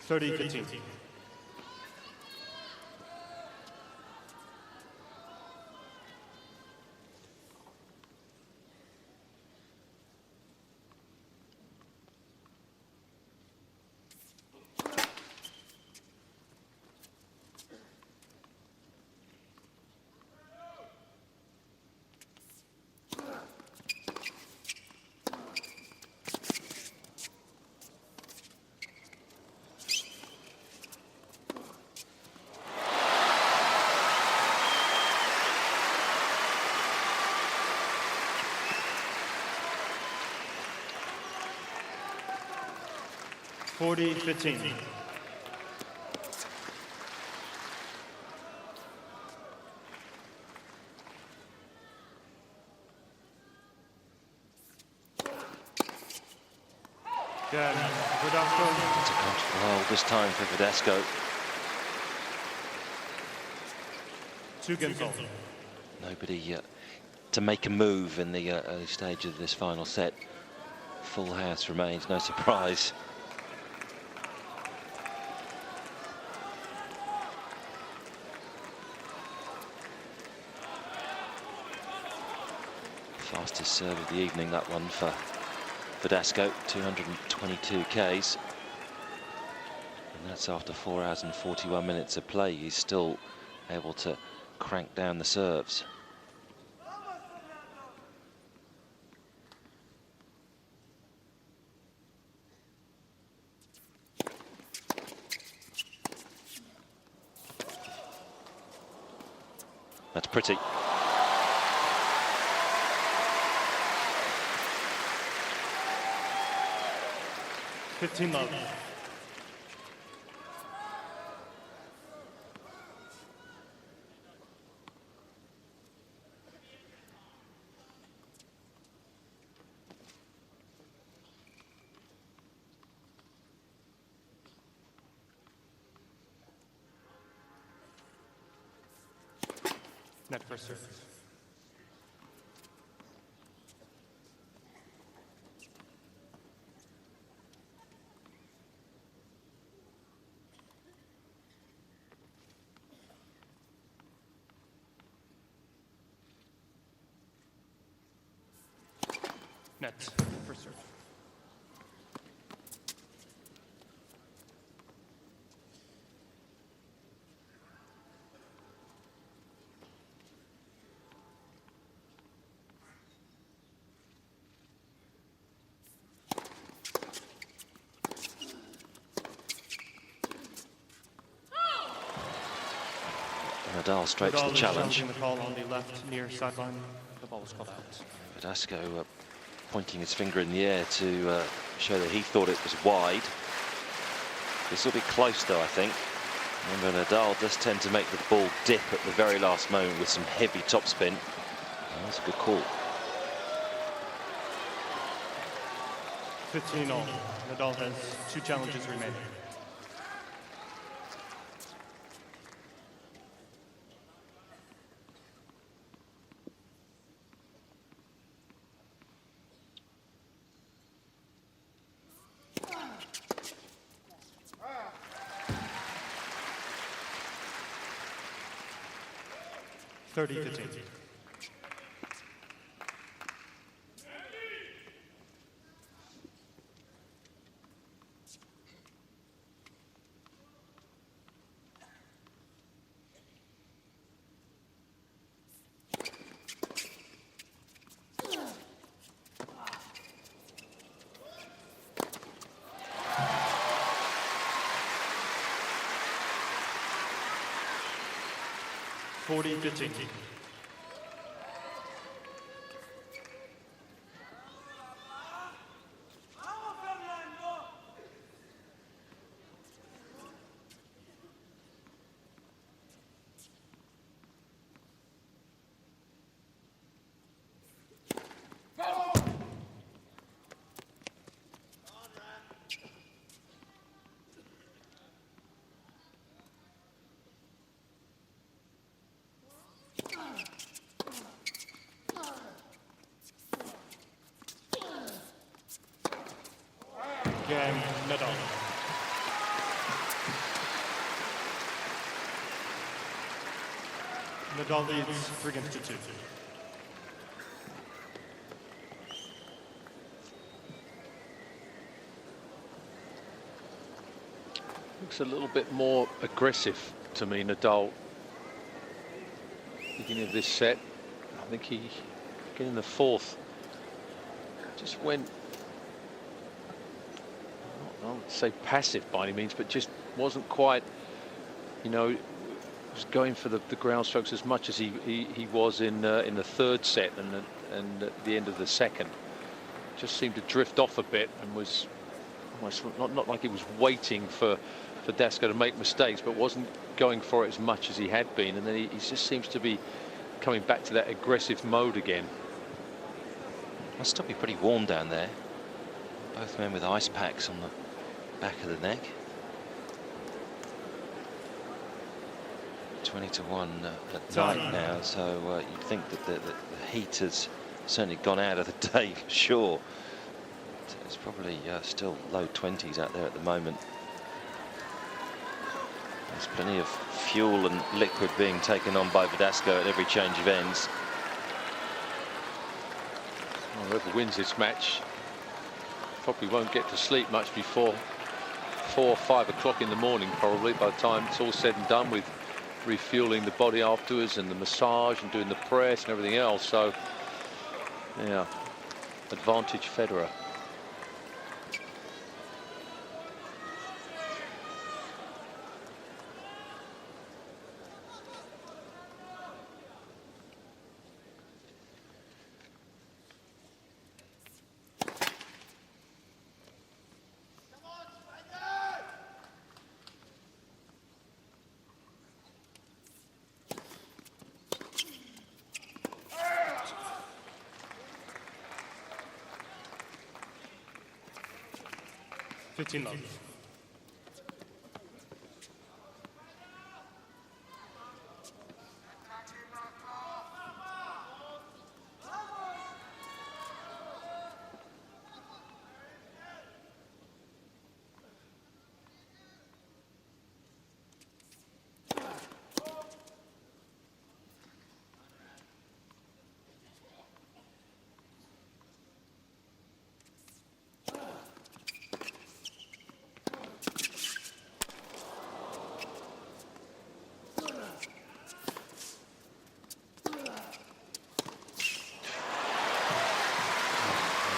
$30-15. $40-15. Again, Verdasco. It's a comfortable hole this time for Verdasco. 2 games all. Nobody to make a move in the early stage of this final set. Full house remains, no surprise. Fastest serve of the evening, that one for Verdasco, 222 Ks. And that's after 4 hours and 41 minutes of play. He's still able to crank down the serves. That's pretty. $15 love. Net first service. Net first serve. Nadal straight to Nadal the is challenge. challenging the call on the left near sideline. The ball was called out. Verdasco pointing his finger in the air to show that he thought it was wide. This will be close though, I think. Remember, Nadal does tend to make the ball dip at the very last moment with some heavy topspin. Oh, that's a good call. 15-all. Nadal has 2 challenges remaining. (30-15). 40-15. Game, Nadal. Nadal leads 3-2. Looks a little bit more aggressive to me, Nadal. Beginning of this set, I think he, beginning the 4th, just went, I won't say passive by any means, but just wasn't quite, you know, was going for the ground strokes as much as he was in the 3rd set and at the end of the 2nd. Just seemed to drift off a bit and was almost not like he was waiting for Verdasco to make mistakes, but wasn't going for it as much as he had been, and then he just seems to be coming back to that aggressive mode again. Must still be pretty warm down there. Both men with ice packs on the back of the neck. 20-1 at night now, so you'd think that the heat has certainly gone out of the day for sure. It's probably still low 20s out there at the moment. There's plenty of fuel and liquid being taken on by Verdasco at every change of ends. Well, whoever wins this match probably won't get to sleep much before 4 or 5 o'clock in the morning, probably, by the time it's all said and done, with refueling the body afterwards and the massage and doing the press and everything else. So, yeah, advantage Federer. $15.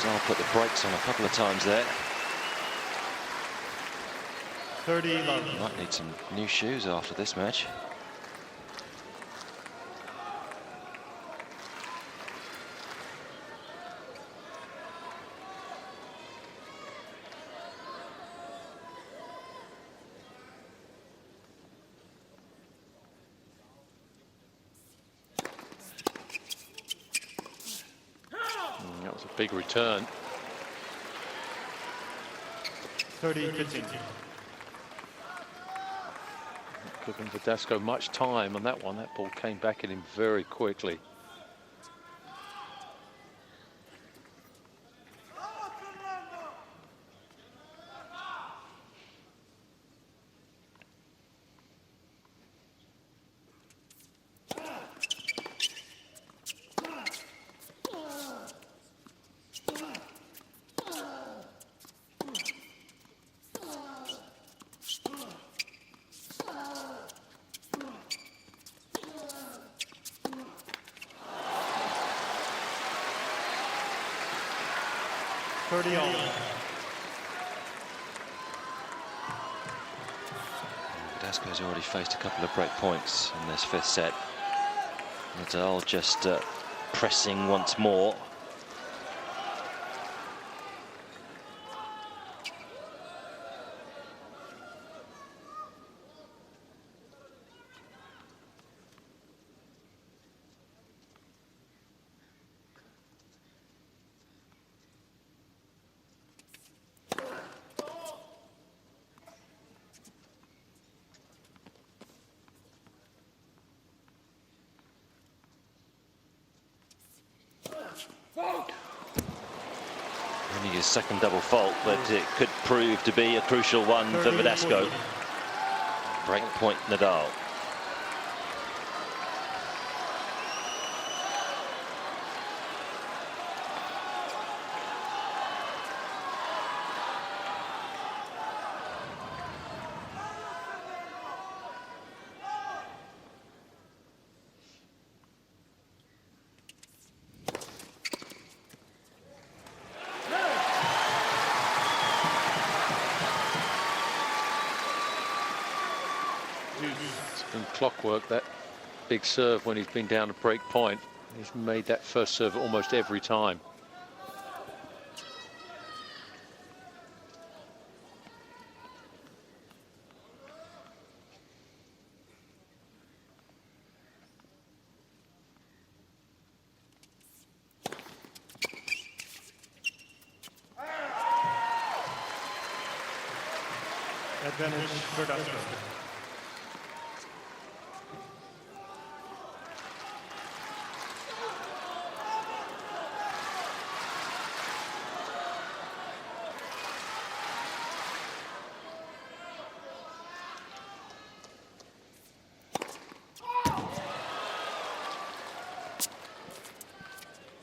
I'll put the brakes on a couple of times there. 30-11. Might need some new shoes after this match. big return. 30-15. Giving Verdasco much time on that one. That ball came back at him very quickly. Verdasco's already faced a couple of break points in this fifth set. Nadal just pressing once more. Only his second double fault, but it could prove to be a crucial one for Verdasco. Break point Nadal. It's been clockwork, that big serve when he's been down a break point. He's made that first serve almost every time. Advantage Verdasco.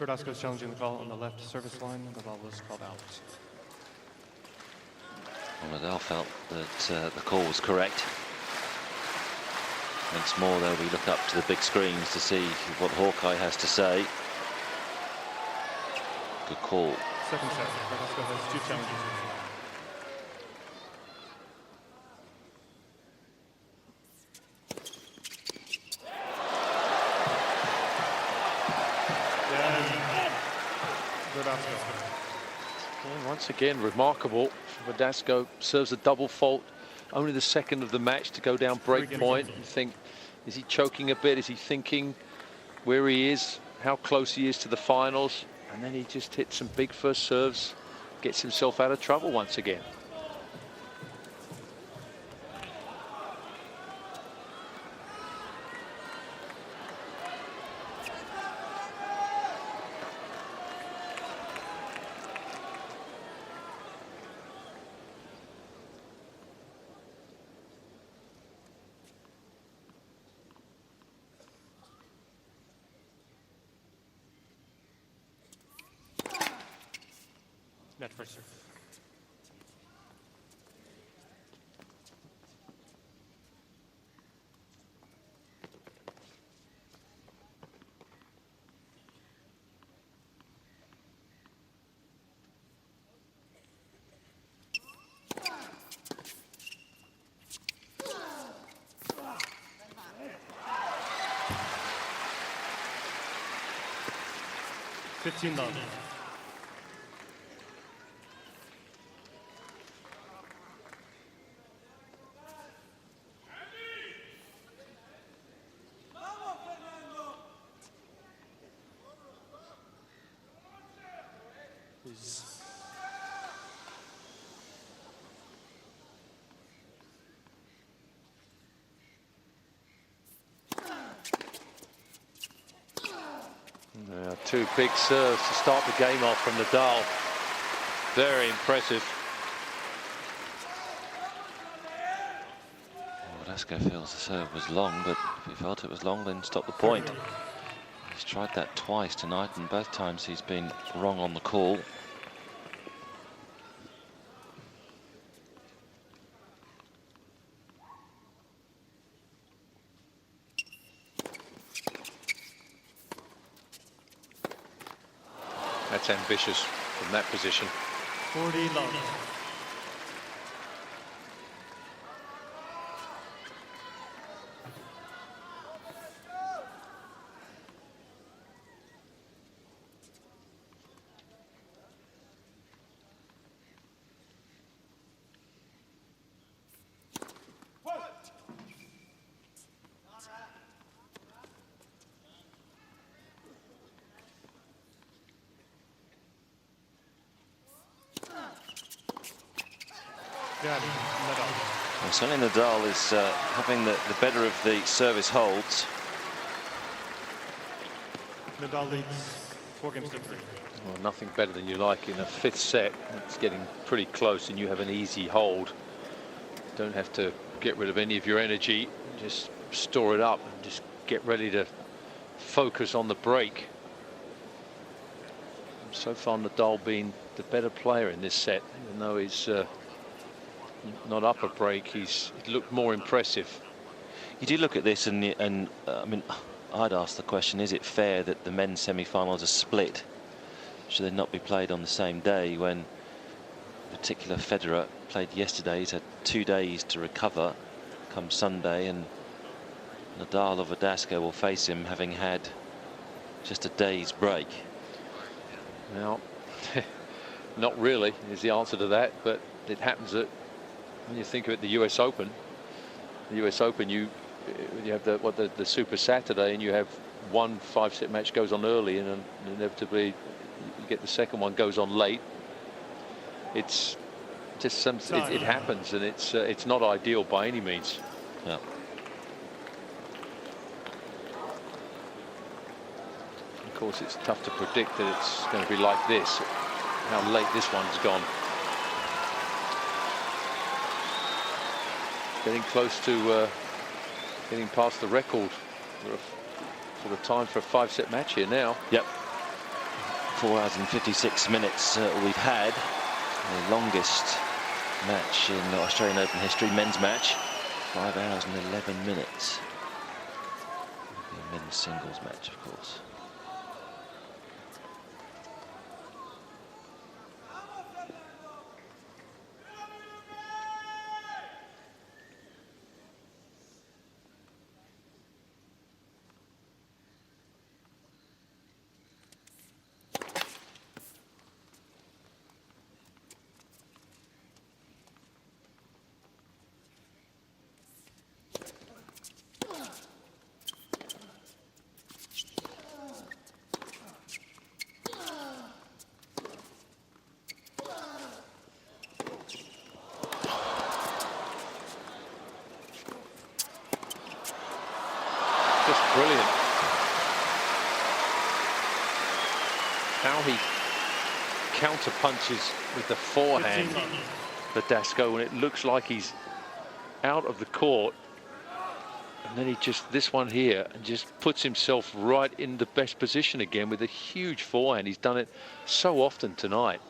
Verdasco's challenging the call on the left service line. The ball was called out. Well, Nadal felt that the call was correct. Once more, though, we look up to the big screens to see what Hawkeye has to say. Good call. Second set. Verdasco has 2 challenges. Well, once again, remarkable. Verdasco serves a double fault, only the second of the match to go down break point. You think, is he choking a bit? Is he thinking where he is, how close he is to the finals? And then he just hits some big first serves, gets himself out of trouble once again. Net first serve. $15. Two big serves to start the game off from Nadal. Very impressive. Verdasco feels the serve was long, but if he felt it was long, then stop the point. He's tried that twice tonight, and both times he's been wrong on the call. That's ambitious from that position. 40 love. Well, certainly Nadal is having the better of the service holds. Nadal leads 4 games to 3. Well, nothing better than you like in a 5th set. It's getting pretty close and you have an easy hold. Don't have to get rid of any of your energy. Just store it up and just get ready to focus on the break. So far, Nadal being the better player in this set, even though he's not up a break. He's looked more impressive. You do look at this, and I mean, I'd ask the question: is it fair that the men's semi-finals are split? Should they not be played on the same day? When a particular Federer played yesterday, he's had 2 days to recover. Come Sunday, and Nadal or Verdasco will face him having had just a day's break. Well, not really is the answer to that, but it happens that when you think of it, the US Open, you have the Super Saturday, and you have one 5-set match goes on early, and inevitably you get the second one goes on late. It's just it happens, and it's not ideal by any means. Yeah. Of course, it's tough to predict that it's going to be like this, how late this one's gone. Getting close to getting past the record for the time for a 5-set match here now. Yep. 4 hours and 56 minutes we've had. The longest match in the Australian Open history, men's match. 5 hours and 11 minutes. The men's singles match, of course. Just brilliant. How he counter punches with the forehand, Verdasco, when it looks like he's out of the court, and then he just this one here and just puts himself right in the best position again with a huge forehand. He's done it so often tonight.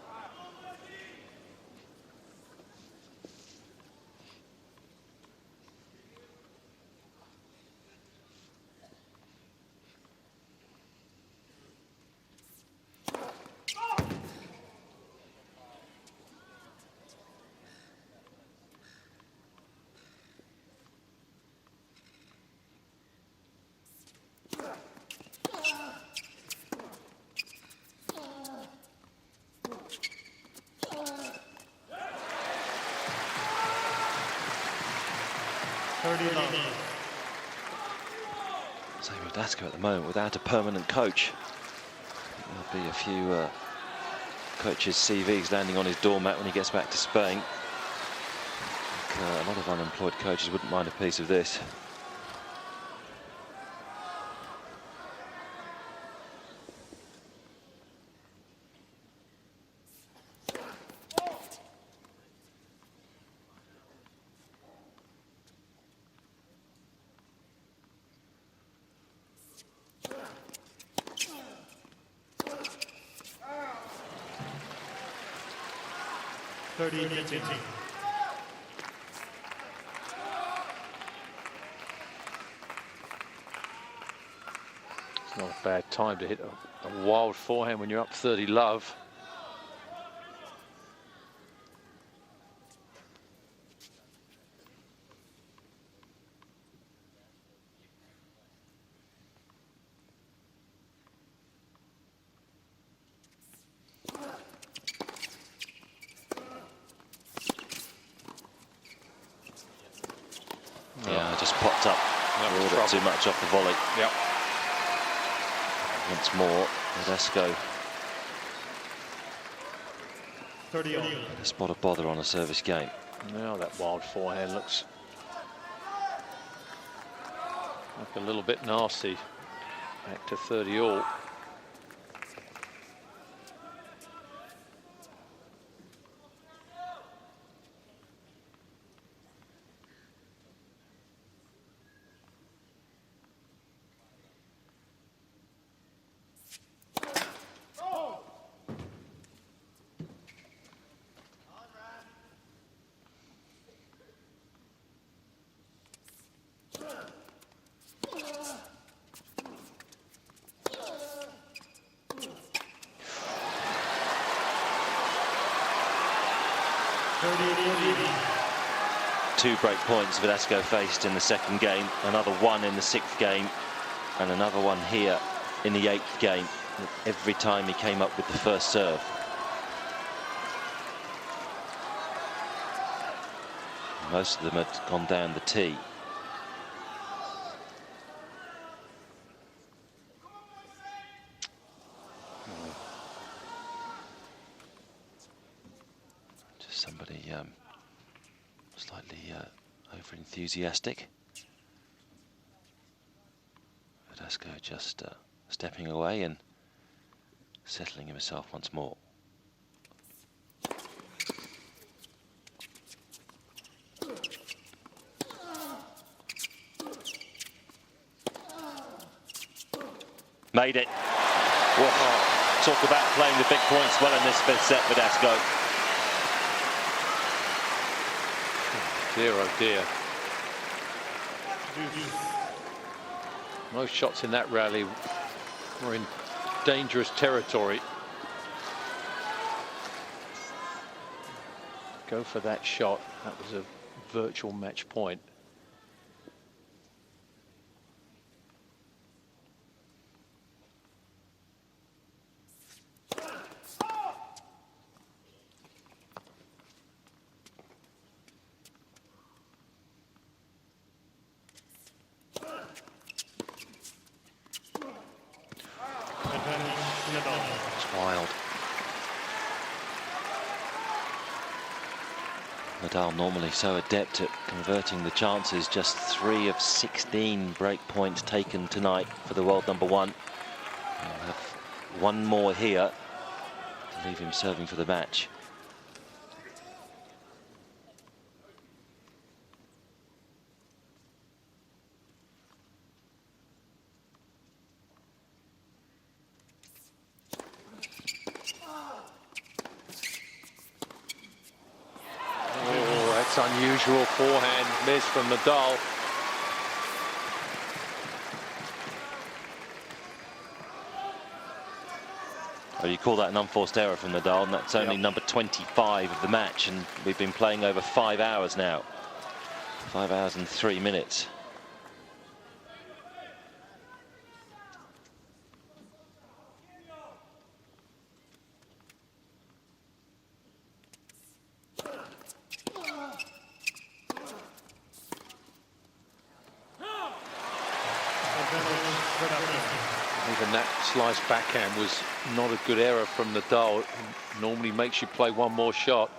So Verdasco at the moment without a permanent coach. There'll be a few coaches' CVs landing on his doormat when he gets back to Spain. A lot of unemployed coaches wouldn't mind a piece of this. 30-15. It's not a bad time to hit a wild forehand when you're up 30 love. Yeah, just popped up a little bit too much off the volley. Yep. Once more, Verdasco. 30-all. A spot of bother on a service game. Now that wild forehand looks like a little bit nasty. Back to 30-all. Two break points Verdasco faced in the second game, another one in the sixth game, and another one here in the eighth game. Every time he came up with the first serve. Most of them had gone down the tee. Just somebody slightly over enthusiastic. Verdasco just stepping away and settling himself once more. Made it. Whoa. Talk about playing the big points well in this fifth set, Verdasco. Dear, oh dear. Most shots in that rally were in dangerous territory. Go for that shot. That was a virtual match point. It's wild. Nadal normally so adept at converting the chances. Just 3 of 16 break points taken tonight for the world number one. He'll have one more here to leave him serving for the match. Unusual forehand miss from Nadal. Well, you call that an unforced error from Nadal, and that's only number 25 of the match, and we've been playing over 5 hours now. 5 hours and 3 minutes. Even that slice backhand was not a good error from Nadal. It normally makes you play one more shot.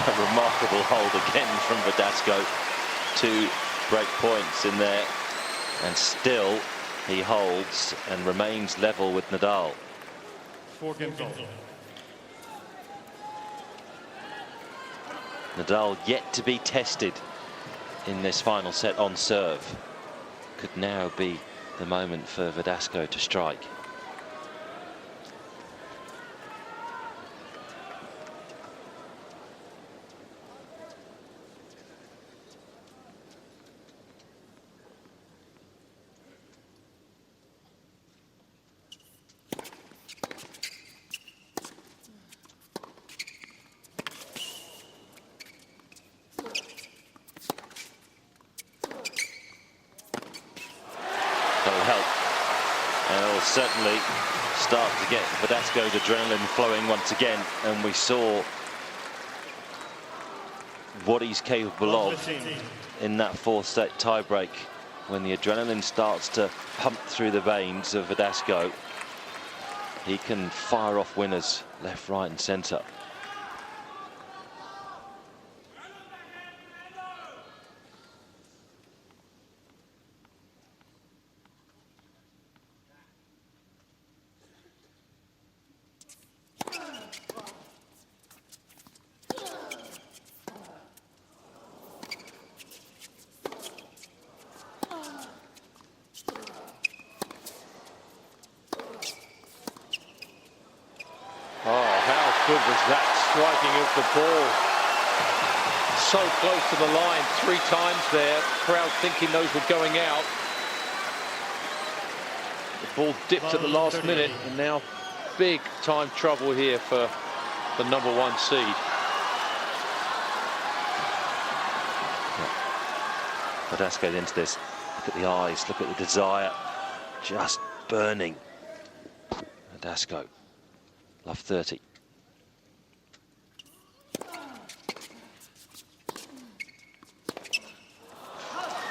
A remarkable hold again from Verdasco. 2 break points in there, and still he holds and remains level with Nadal. 4 games all. Nadal yet to be tested in this final set on serve. Could now be the moment for Verdasco to strike. That'll help, and it'll certainly start to get Verdasco's adrenaline flowing once again, and we saw what he's capable of in that 4th set tiebreak. When the adrenaline starts to pump through the veins of Verdasco, he can fire off winners left, right and centre. Good was that striking of the ball. So close to the line 3 times there. Crowd thinking those were going out. The ball dipped at the last minute, and now big time trouble here for the #1 seed. Verdasco into this. Look at the eyes, look at the desire. Just burning. Verdasco, love 30.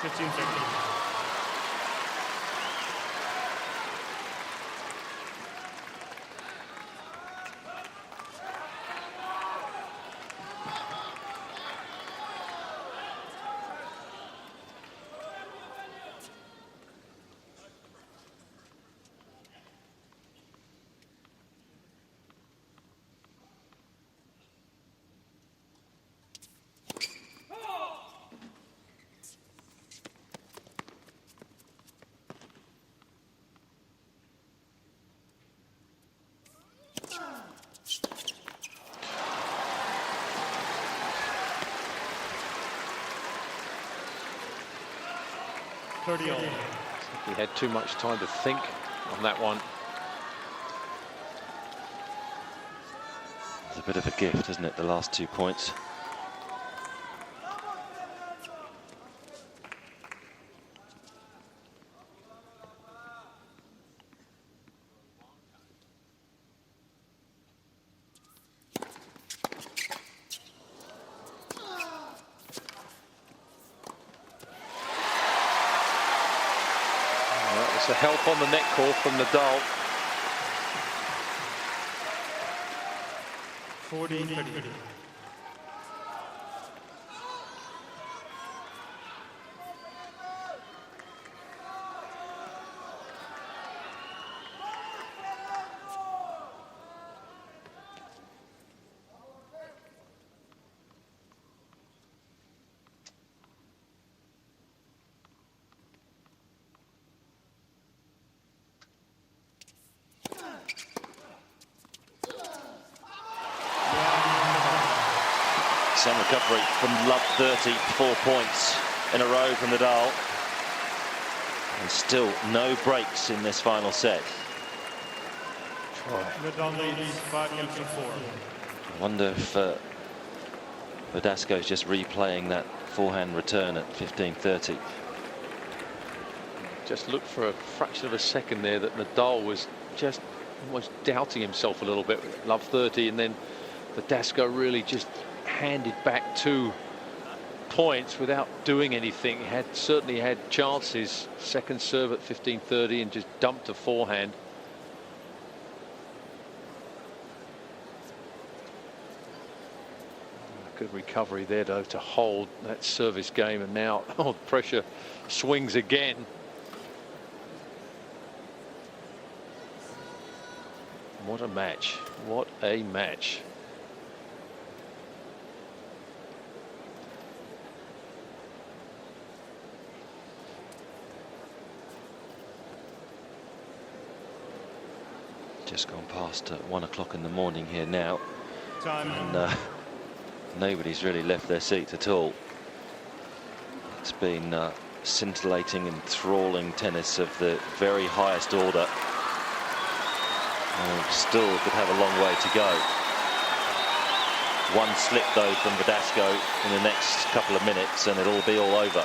15 seconds. He had too much time to think on that one. It's a bit of a gift, isn't it, the last 2 points? It's a help on the net call from Nadal. 40-30. Some recovery from love 30, 4 points in a row from Nadal. And still no breaks in this final set. Nadal leads 5 games to 4. I wonder if Verdasco's just replaying that forehand return at 15-30. Just looked for a fraction of a second there that Nadal was just almost doubting himself a little bit. Love 30, and then Verdasco really just handed back 2 points without doing anything. He had certainly had chances. Second serve at 15-30 and just dumped a forehand. Good recovery there though to hold that service game, and now the pressure swings again. What a match. What a match. Just gone past 1 o'clock in the morning here now. Time. And nobody's really left their seats at all. It's been scintillating, enthralling tennis of the very highest order. And still could have a long way to go. One slip though from Verdasco in the next couple of minutes and it'll be all over.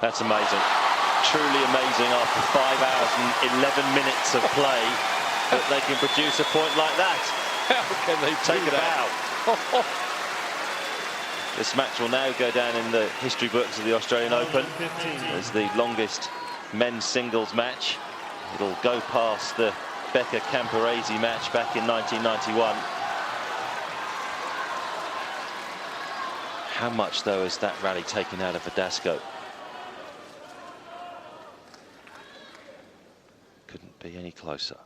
That's amazing. Truly amazing after 5 hours and 11 minutes of play that they can produce a point like that. How can they Take do a that? bow. This match will now go down in the history books of the Australian Open as the longest men's singles match. It'll go past the Becca Camporese match back in 1991. How much, though, has that rally taken out of Verdasco? Couldn't be any closer.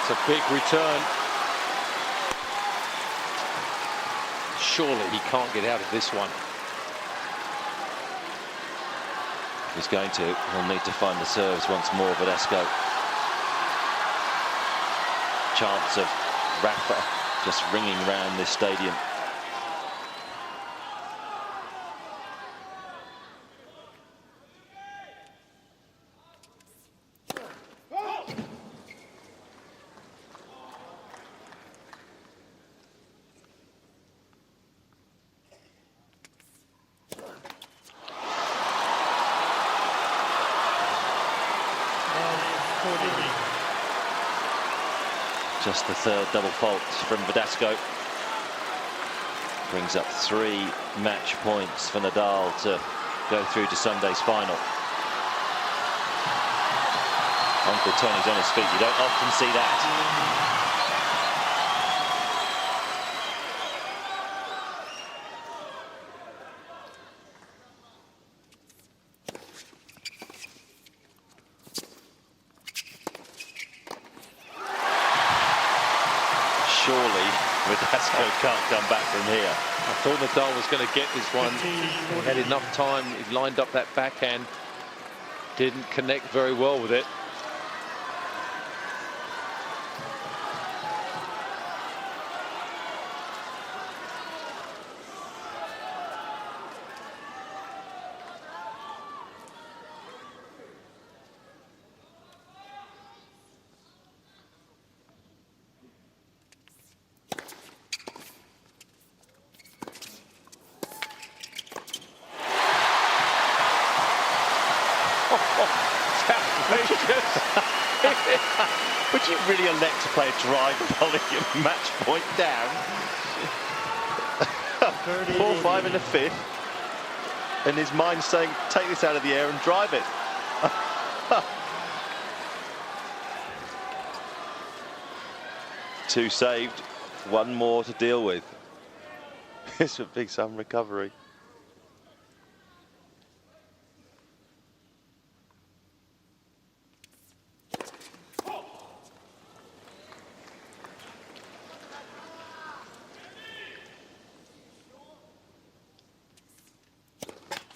That's a big return. Surely he can't get out of this one. If he's going to, he'll need to find the serves once more. Verdasco. Chants of Rafa just ringing round this stadium. Just the third double fault from Verdasco. Brings up 3 match points for Nadal to go through to Sunday's final. Uncle Tony's on his feet. You don't often see that. Surely Verdasco can't come back from here. I thought Nadal was going to get this one. He had enough time. He lined up that backhand. Didn't connect very well with it. Would you really elect to play a drive volley at match point down? 4-5 in the fifth, and his mind saying, take this out of the air and drive it. Two saved, one more to deal with. It's a big Sam recovery.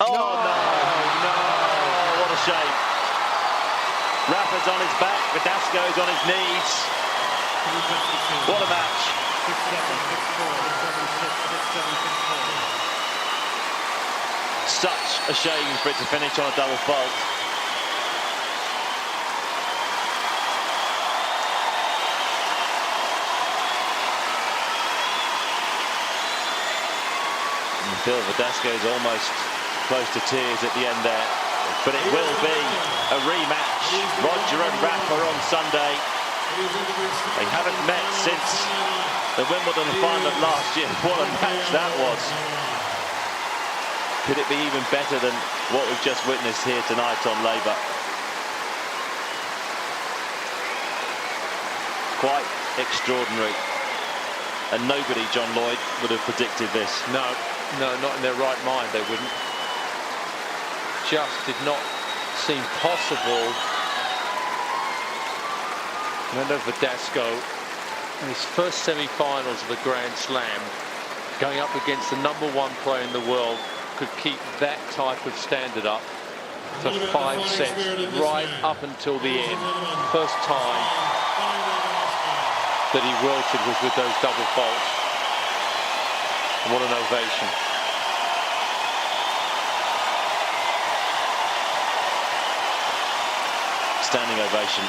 Oh, no, what a shame. Rafa's on his back, Verdasco's on his knees. What a match. Such a shame for it to finish on a double fault. And Phil Verdasco is almost close to tears at the end there, but it will be a rematch. Roger and Rafa on Sunday. They haven't met since the Wimbledon final of last year. What a match that was. Could it be even better than what we've just witnessed here tonight on Labour? Quite extraordinary. And nobody, John Lloyd, would have predicted this. No, not in their right mind, they wouldn't. Just did not seem possible. Fernando Verdasco, in his first semi-finals of a Grand Slam, going up against the #1 player in the world, could keep that type of standard up for 5 sets, right up until the end. First time that he wilted was with those double faults. And what an ovation. Standing ovation,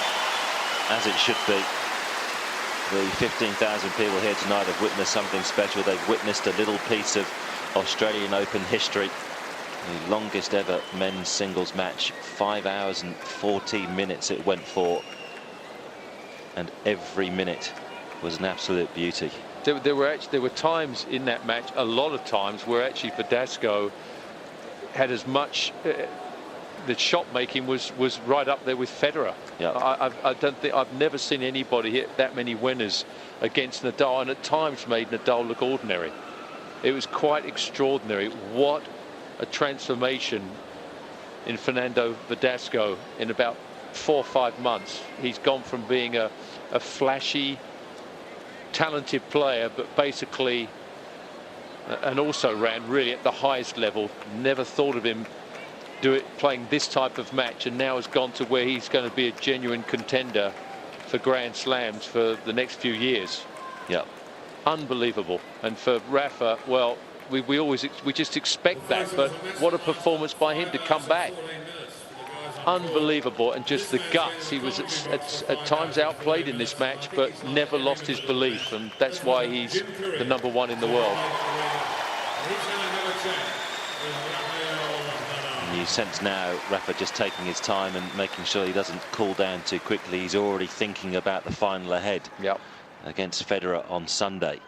as it should be. The 15,000 people here tonight have witnessed something special. They've witnessed a little piece of Australian Open history. The longest ever men's singles match, 5 hours and 14 minutes it went for. And every minute was an absolute beauty. There were times in that match, a lot of times, where actually Verdasco had as much. The shot making was right up there with Federer. Yeah. I don't think I've never seen anybody hit that many winners against Nadal, and at times made Nadal look ordinary. It was quite extraordinary. What a transformation in Fernando Verdasco in about 4 or 5 months. He's gone from being a flashy, talented player, but basically, and also ran really at the highest level. Never thought of him playing this type of match, and now has gone to where he's going to be a genuine contender for Grand Slams for the next few years. Yeah, unbelievable. And for Rafa, well, we just expect that, but what a performance by him to come back. Unbelievable, and just the guts. He was at times outplayed in this match, but never lost his belief, and that's why he's the #1 in the world. You sense now Rafa just taking his time and making sure he doesn't cool down too quickly. He's already thinking about the final ahead. Yep. Against Federer on Sunday.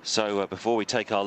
So before we take our